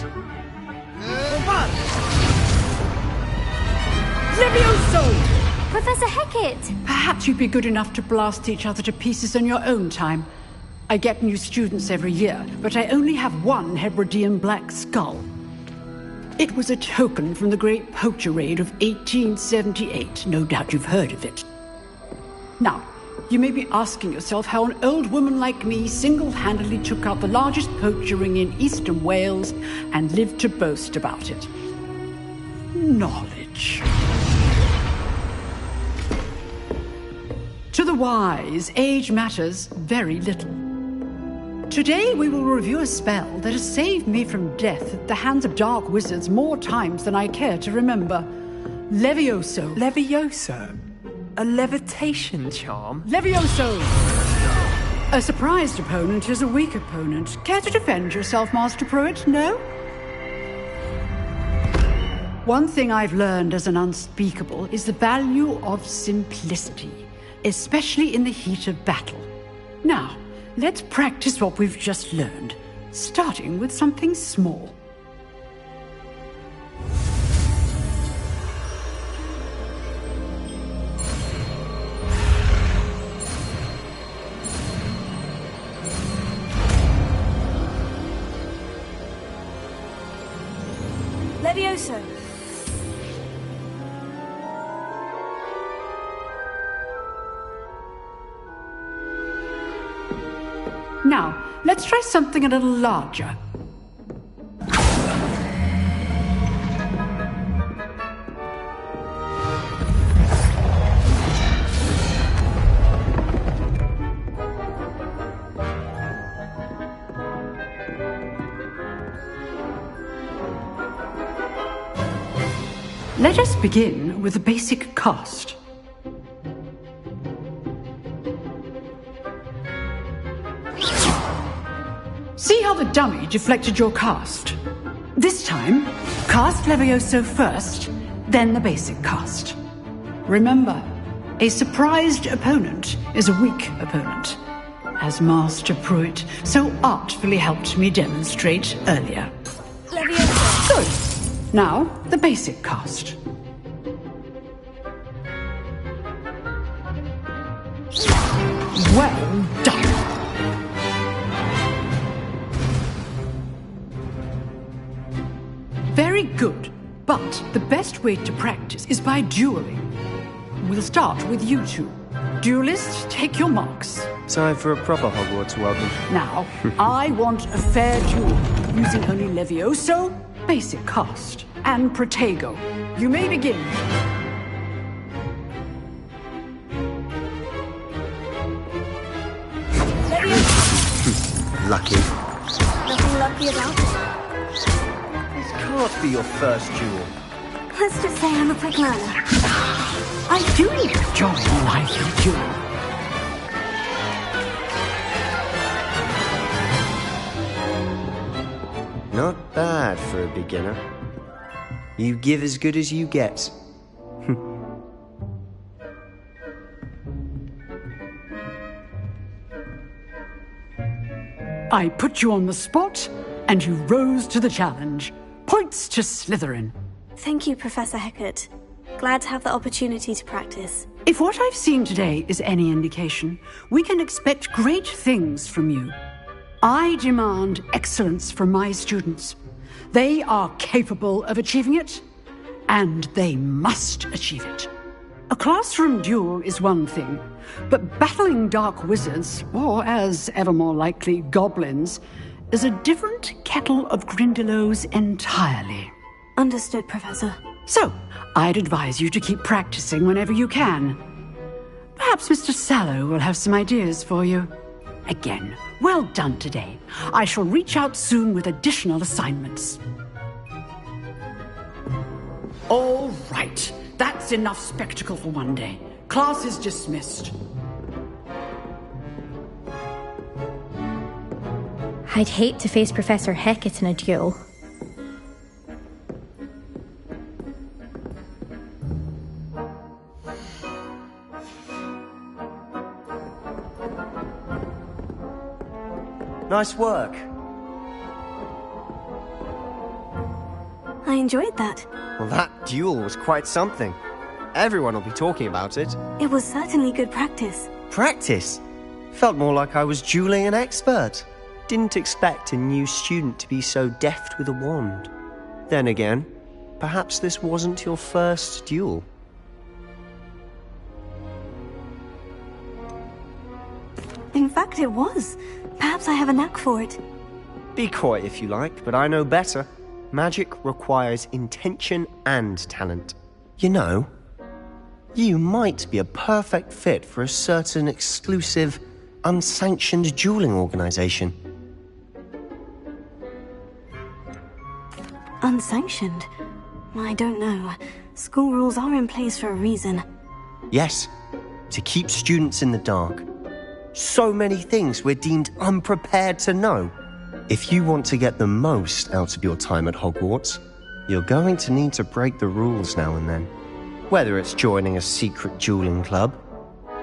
Levioso! Professor Hecat! Perhaps you'd be good enough to blast each other to pieces in your own time. I get new students every year, but I only have one Hebridean black skull. It was a token from the Great Poacher Raid of 1878. No doubt you've heard of it. Now, you may be asking yourself how an old woman like me single-handedly took out the largest poacher ring in eastern Wales and lived to boast about it. Knowledge. To the wise, age matters very little. Today we will review a spell that has saved me from death at the hands of dark wizards more times than I care to remember. Levioso. Levioso? A levitation charm? Levioso! A surprised opponent is a weak opponent. Care to defend yourself, Master Pruitt? No? One thing I've learned as an unspeakable is the value of simplicity, especially in the heat of battle. Now, let's practice what we've just learned, starting with something small. Levioso. Now, let's try something a little larger. Let us begin with the basic cast. See how the dummy deflected your cast? This time, cast Levioso first, then the basic cast. Remember, a surprised opponent is a weak opponent, as Master Pruitt so artfully helped me demonstrate earlier. Levioso. Good. Now, the basic cast. Well done. Very good. But the best way to practice is by dueling. We'll start with you two. Duelists, take your marks. Time for a proper Hogwarts welcome. Now, I want a fair duel, using only Levioso, basic cast, and Protego. You may begin. Lucky. Nothing lucky about it. This can't be your first duel. Let's just say I'm a quick learner. I do enjoy lively duel. Not bad for a beginner. You give as good as you get. I put you on the spot, and you rose to the challenge. Points to Slytherin. Thank you, Professor Hecat. Glad to have the opportunity to practice. If what I've seen today is any indication, we can expect great things from you. I demand excellence from my students. They are capable of achieving it, and they must achieve it. A classroom duel is one thing, but battling dark wizards, or as ever more likely, goblins, is a different kettle of Grindylows entirely. Understood, Professor. So, I'd advise you to keep practicing whenever you can. Perhaps Mr. Sallow will have some ideas for you. Again, well done today. I shall reach out soon with additional assignments. All right. That's enough spectacle for one day. Class is dismissed. I'd hate to face Professor Hecat in a duel. Nice work. I enjoyed that. Well, that duel was quite something. Everyone will be talking about it. It was certainly good practice. Practice? Felt more like I was dueling an expert. Didn't expect a new student to be so deft with a wand. Then again, perhaps this wasn't your first duel. In fact, it was. Perhaps I have a knack for it. Be coy if you like, but I know better. Magic requires intention and talent. You know, you might be a perfect fit for a certain exclusive, unsanctioned dueling organization. Unsanctioned? I don't know. School rules are in place for a reason. Yes, to keep students in the dark. So many things we're deemed unprepared to know. If you want to get the most out of your time at Hogwarts, you're going to need to break the rules now and then. Whether it's joining a secret dueling club,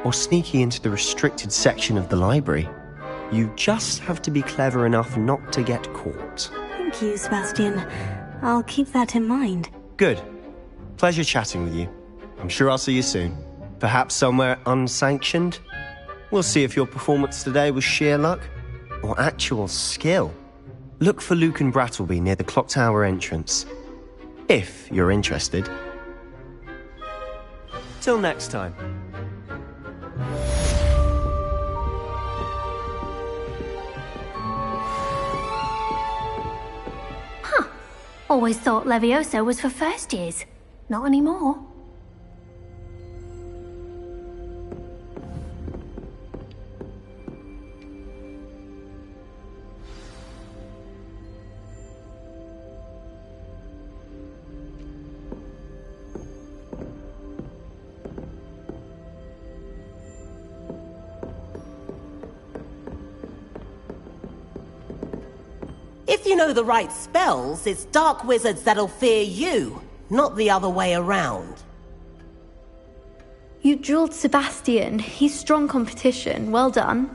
or sneaking into the restricted section of the library, you just have to be clever enough not to get caught. Thank you, Sebastian. I'll keep that in mind. Good. Pleasure chatting with you. I'm sure I'll see you soon. Perhaps somewhere unsanctioned? We'll see if your performance today was sheer luck or actual skill. Look for Luke and Brattleby near the clock tower entrance, if you're interested. Till next time. Always thought Levioso was for first years. Not anymore. If you know the right spells, it's dark wizards that'll fear you, not the other way around. You drilled Sebastian. He's strong competition. Well done.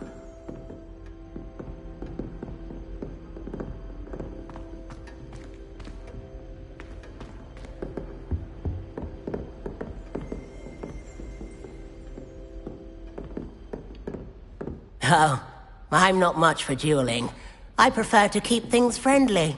Oh, I'm not much for dueling. I prefer to keep things friendly.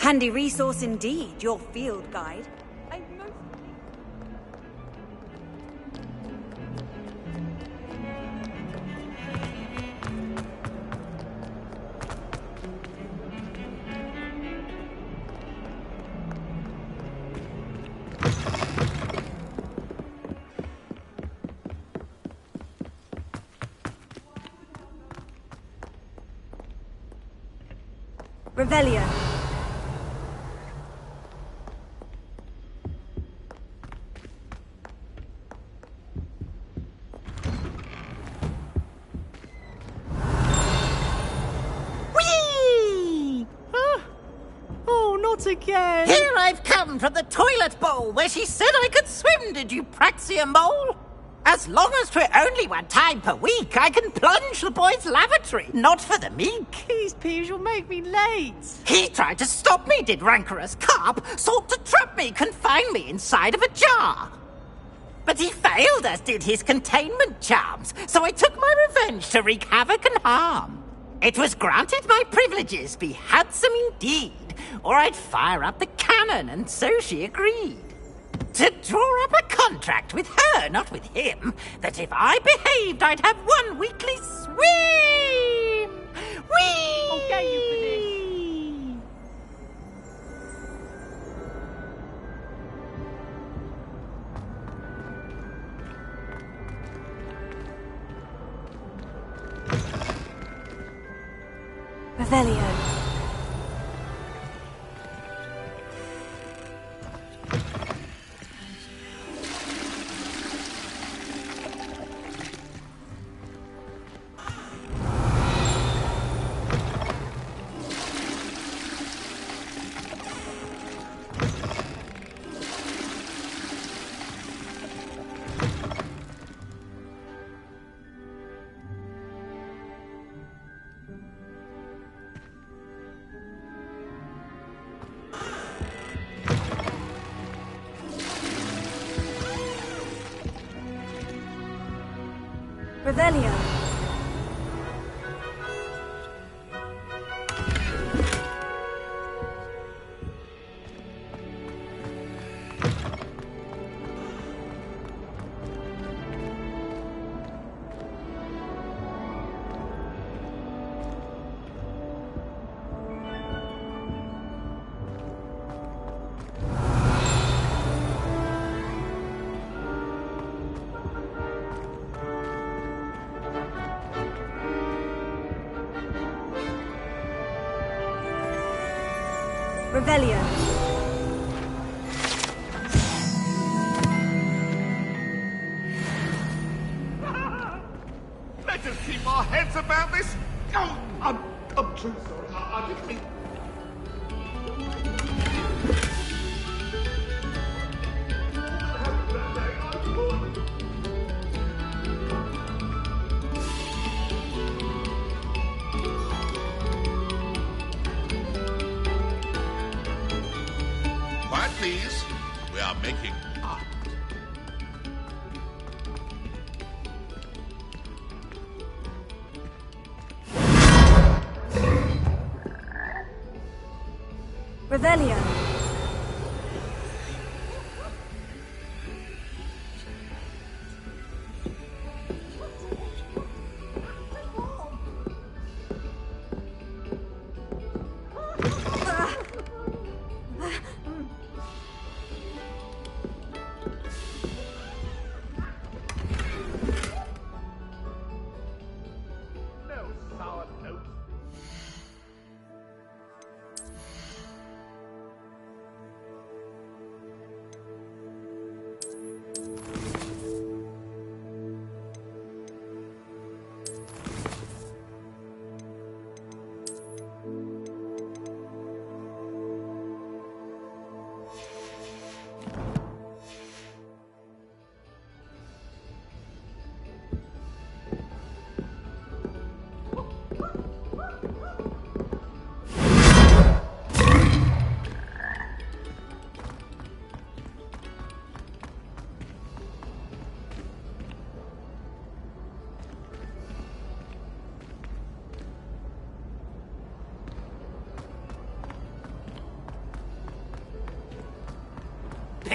Handy resource indeed, your field guide. Revelio. Whee! Oh, not again. Here I've come from the toilet bowl where she said I could swim, did you praxia mole? As long as 'twere only one time per week, I can plunge the boy's lavatory, not for the meek. Please, Peeves, you'll make me late. He tried to stop me, did rancorous carp, sought to trap me, confine me inside of a jar. But he failed, as did his containment charms, so I took my revenge to wreak havoc and harm. It was granted my privileges be handsome indeed, or I'd fire up the cannon, and so she agreed. To draw up a contract with her, not with him, that if I behaved, I'd have one weekly swim! Whee! I'll get you for this. Revelio. Revelio. Revelio. Let us keep our heads about this. Oh, I'm too sorry. I didn't mean... Quiet, please. We are making art. Revelio.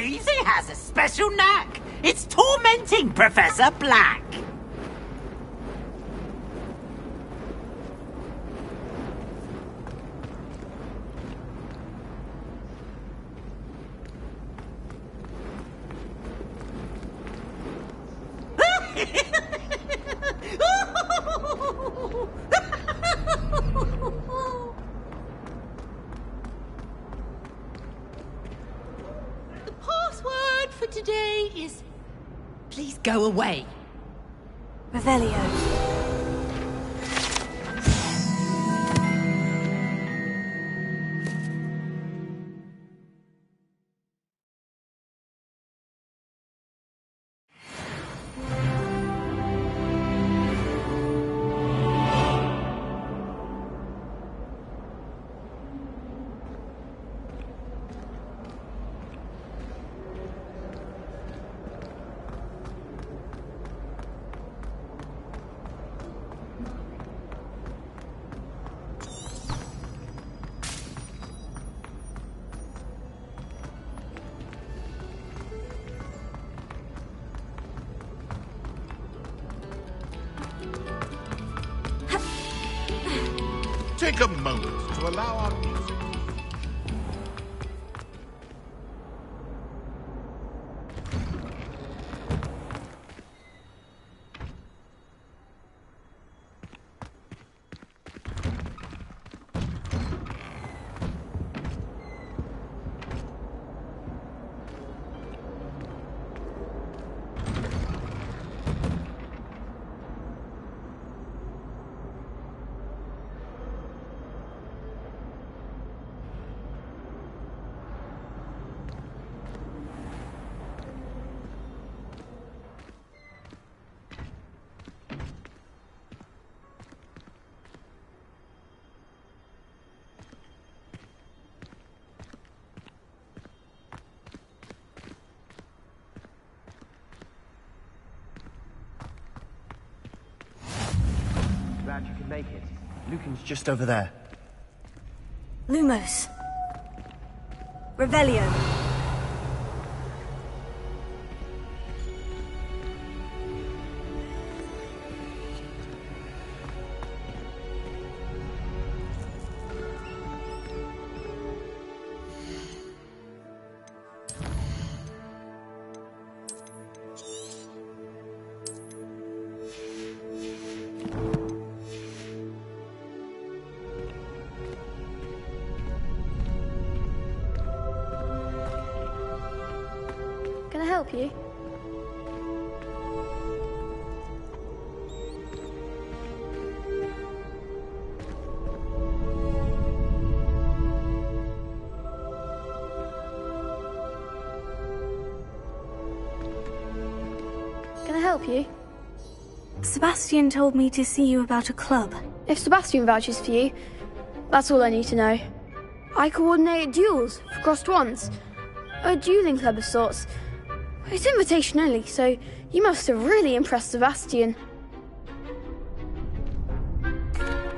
Weasley has a special knack. It's tormenting Professor Black. The password for today is... Please go away. Revelio. Take a moment to allow our music. Glad you could make it. Lucan's just over there. Lumos. Revelio. Can I help you? Can I help you? Sebastian told me to see you about a club. If Sebastian vouches for you, that's all I need to know. I coordinate duels for crossed wands. A dueling club of sorts. It's invitation only, so you must have really impressed Sebastian.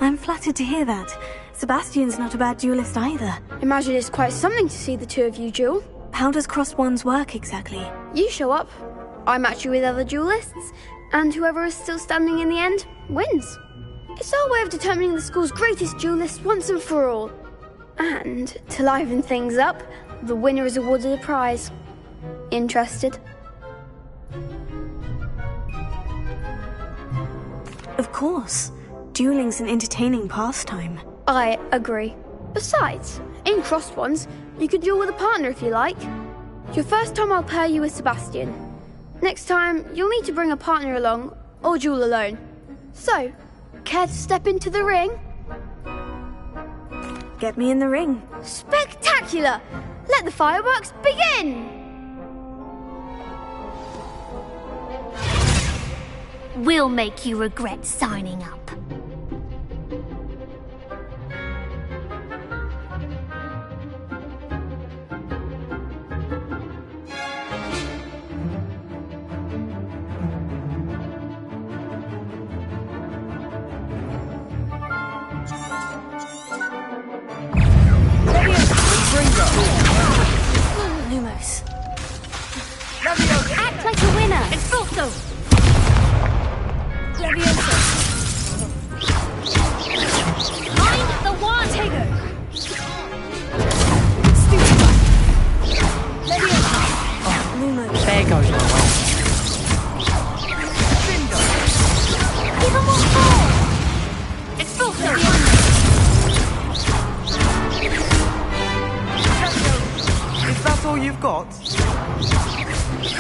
I'm flattered to hear that. Sebastian's not a bad duelist either. Imagine it's quite something to see the two of you duel. How does crossed wands work exactly? You show up, I match you with other duelists, and whoever is still standing in the end wins. It's our way of determining the school's greatest duelist once and for all. And to liven things up, the winner is awarded a prize. Interested? Of course. Dueling's an entertaining pastime. I agree. Besides, in crossed wands, you could duel with a partner if you like. Your first time I'll pair you with Sebastian. Next time, you'll need to bring a partner along, or duel alone. So, care to step into the ring? Get me in the ring. Spectacular! Let the fireworks begin! We'll make you regret signing up. Lumos. all you've got?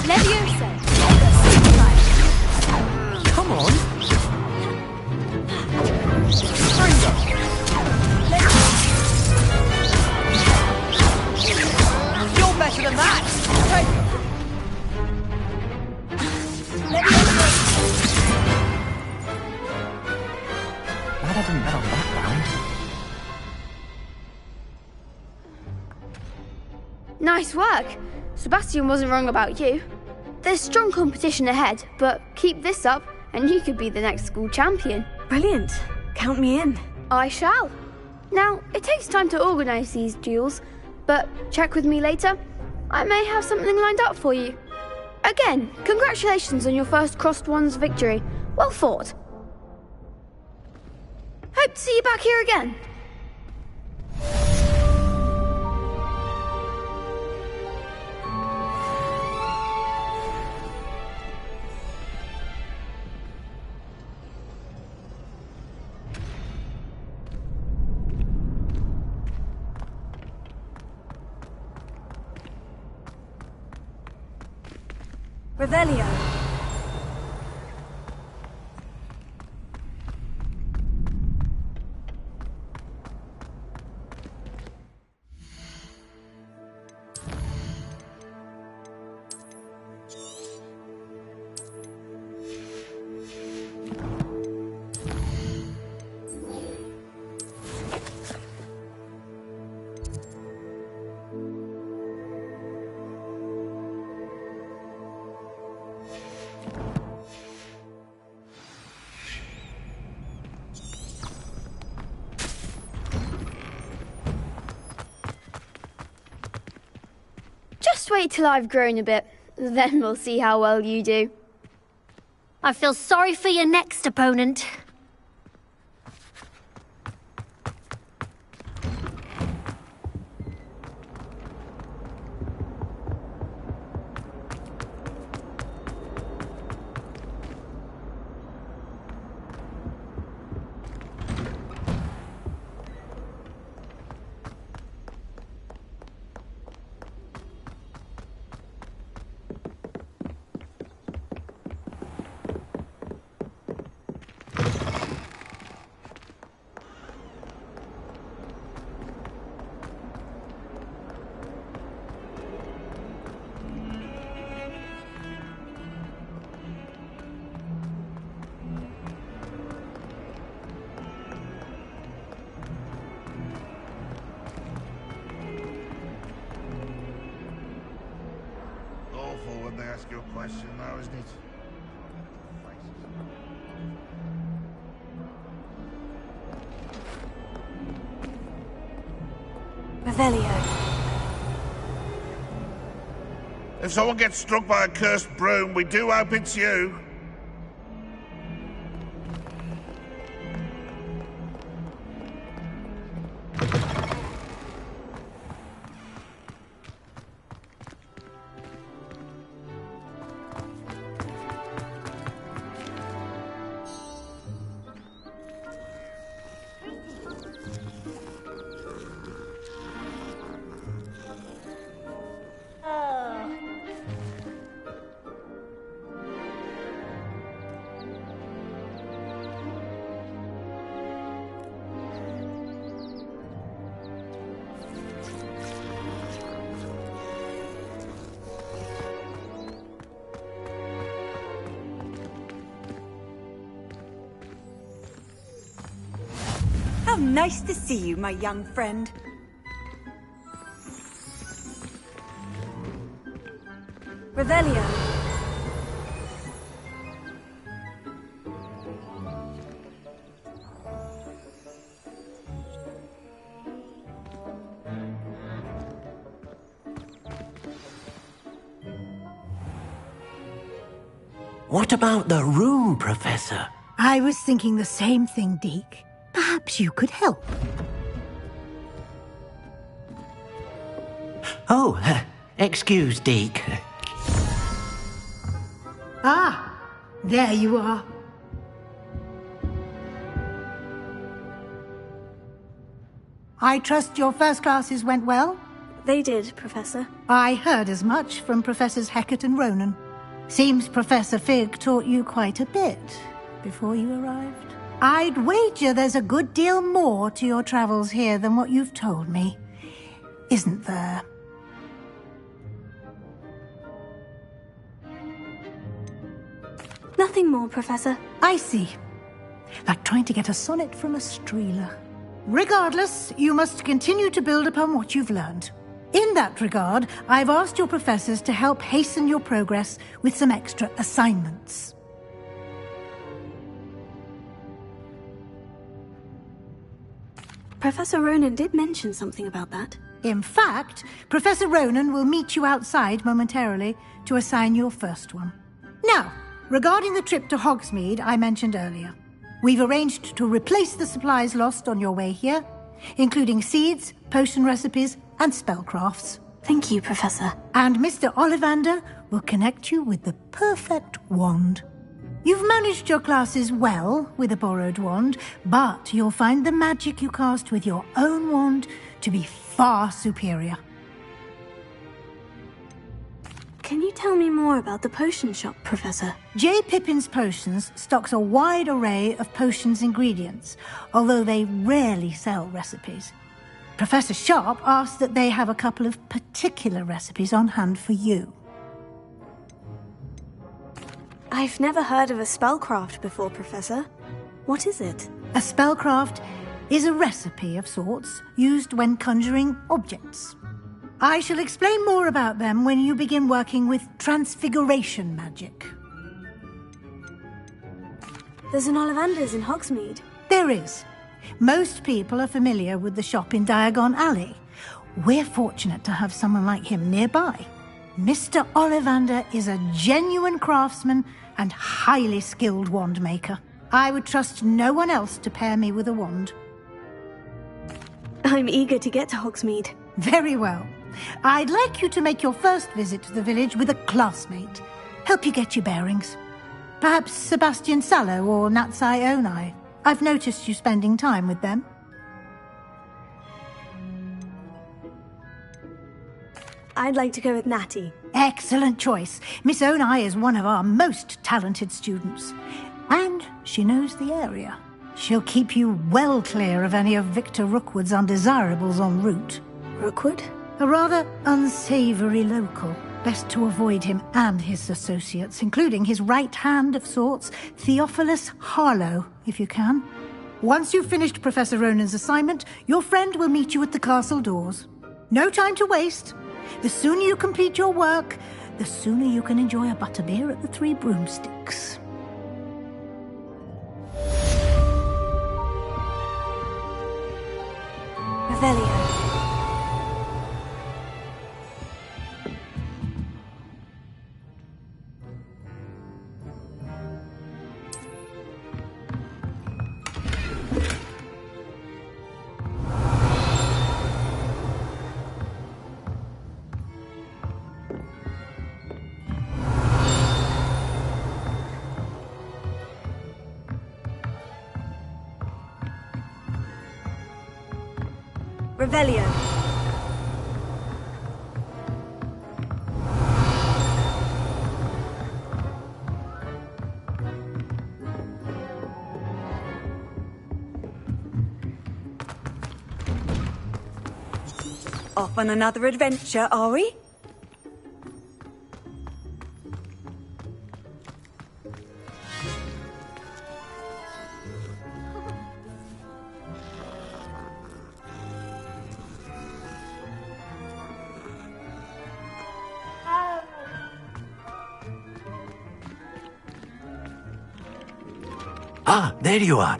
Leviosa. Come on. You're better than that. Glad I didn't bet on that round. Nice work. Sebastian wasn't wrong about you. There's strong competition ahead, but keep this up and you could be the next school champion. Brilliant. Count me in. I shall. Now, it takes time to organise these duels, but check with me later. I may have something lined up for you. Again, congratulations on your first Crossed Ones victory. Well fought. Hope to see you back here again. Revelio. Just wait till I've grown a bit, then we'll see how well you do. I feel sorry for your next opponent. Awful when they ask you a question, though, isn't it? Revelio. If someone gets struck by a cursed broom, we do hope it's you. How nice to see you, my young friend. Revelio. What about the room, Professor? I was thinking the same thing, Deke. Perhaps you could help. Oh, excuse, Deke. Ah, there you are. I trust your first classes went well? They did, Professor. I heard as much from Professors Hecat and Ronan. Seems Professor Fig taught you quite a bit before you arrived. I'd wager there's a good deal more to your travels here than what you've told me. Isn't there? Nothing more, Professor. I see. Like trying to get a sonnet from a streeler. Regardless, you must continue to build upon what you've learned. In that regard, I've asked your professors to help hasten your progress with some extra assignments. Professor Ronan did mention something about that. In fact, Professor Ronan will meet you outside momentarily to assign your first one. Now, regarding the trip to Hogsmeade I mentioned earlier, we've arranged to replace the supplies lost on your way here, including seeds, potion recipes, and spellcrafts. Thank you, Professor. And Mr. Ollivander will connect you with the perfect wand. You've managed your classes well with a borrowed wand, but you'll find the magic you cast with your own wand to be far superior. Can you tell me more about the potion shop, Professor? J. Pippin's Potions stocks a wide array of potions ingredients, although they rarely sell recipes. Professor Sharp asked that they have a couple of particular recipes on hand for you. I've never heard of a spellcraft before, Professor. What is it? A spellcraft is a recipe of sorts used when conjuring objects. I shall explain more about them when you begin working with transfiguration magic. There's an Ollivander's in Hogsmeade. There is. Most people are familiar with the shop in Diagon Alley. We're fortunate to have someone like him nearby. Mr. Ollivander is a genuine craftsman and highly skilled wand maker. I would trust no one else to pair me with a wand. I'm eager to get to Hogsmeade. Very well. I'd like you to make your first visit to the village with a classmate. Help you get your bearings. Perhaps Sebastian Sallow or Natsai Onai. I've noticed you spending time with them. I'd like to go with Natty. Excellent choice. Miss Onai is one of our most talented students. And she knows the area. She'll keep you well clear of any of Victor Rookwood's undesirables en route. Rookwood? A rather unsavoury local. Best to avoid him and his associates, including his right hand of sorts, Theophilus Harlow, if you can. Once you've finished Professor Ronan's assignment, your friend will meet you at the castle doors. No time to waste. The sooner you complete your work, the sooner you can enjoy a butterbeer at the Three Broomsticks. Revelio. Revelio. Off on another adventure, are we? Ah, there you are.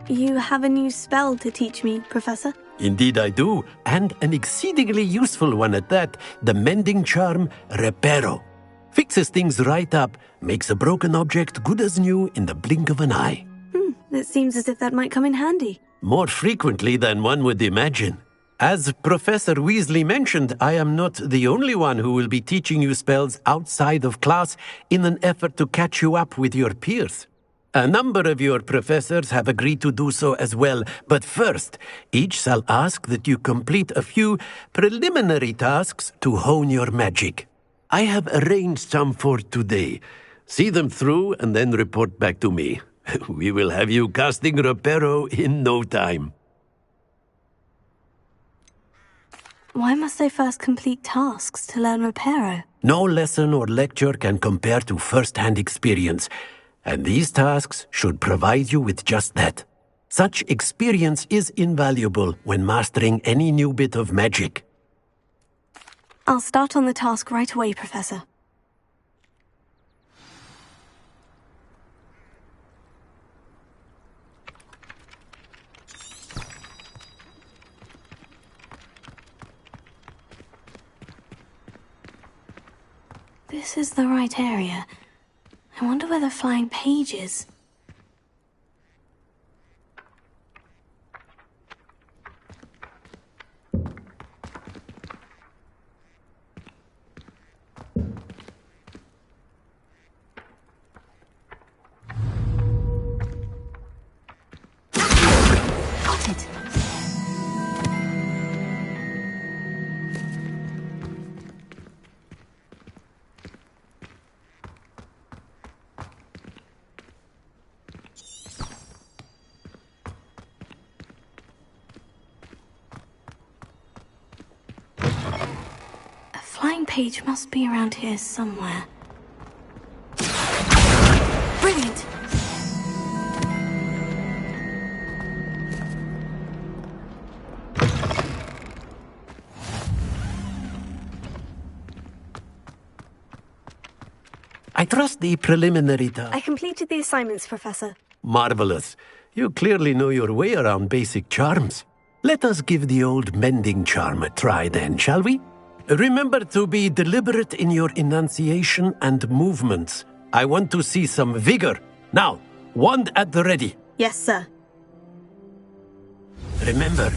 You have a new spell to teach me, Professor? Indeed I do, and an exceedingly useful one at that, the mending charm Reparo. Fixes things right up, makes a broken object good as new in the blink of an eye. It seems as if that might come in handy. More frequently than one would imagine. As Professor Weasley mentioned, I am not the only one who will be teaching you spells outside of class in an effort to catch you up with your peers. A number of your professors have agreed to do so as well, but first, each shall ask that you complete a few preliminary tasks to hone your magic. I have arranged some for today. See them through and then report back to me. We will have you casting Reparo in no time. Why must I first complete tasks to learn Reparo? No lesson or lecture can compare to first-hand experience, and these tasks should provide you with just that. Such experience is invaluable when mastering any new bit of magic. I'll start on the task right away, Professor. This is the right area. I wonder where the flying page is. Got it. Flying page must be around here somewhere. Brilliant! I trust the preliminary I completed the assignments, Professor. Marvelous. You clearly know your way around basic charms. Let us give the old mending charm a try then, shall we? Remember to be deliberate in your enunciation and movements. I want to see some vigor. Now, wand at the ready. Yes, sir. Remember,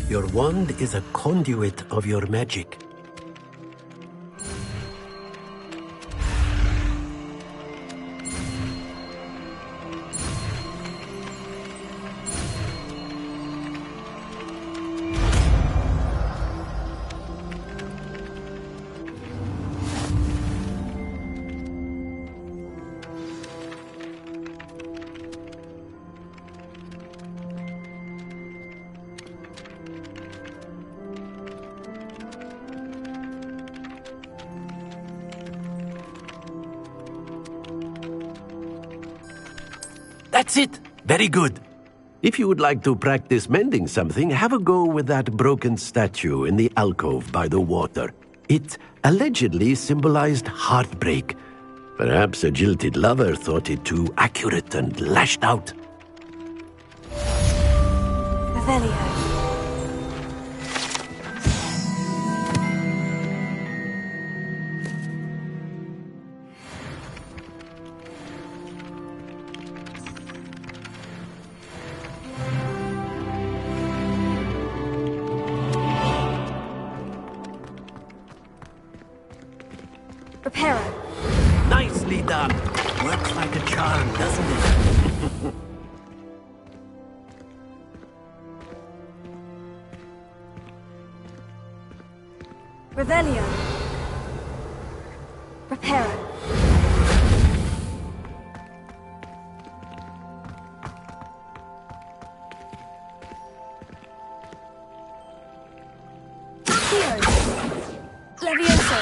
your wand is a conduit of your magic. That's it! Very good. If you would like to practice mending something, have a go with that broken statue in the alcove by the water. It allegedly symbolized heartbreak. Perhaps a jilted lover thought it too accurate and lashed out. Revelio. Reparo. Nicely done. Works like a charm, doesn't it? Revelio. Reparo. Accio. Levioso.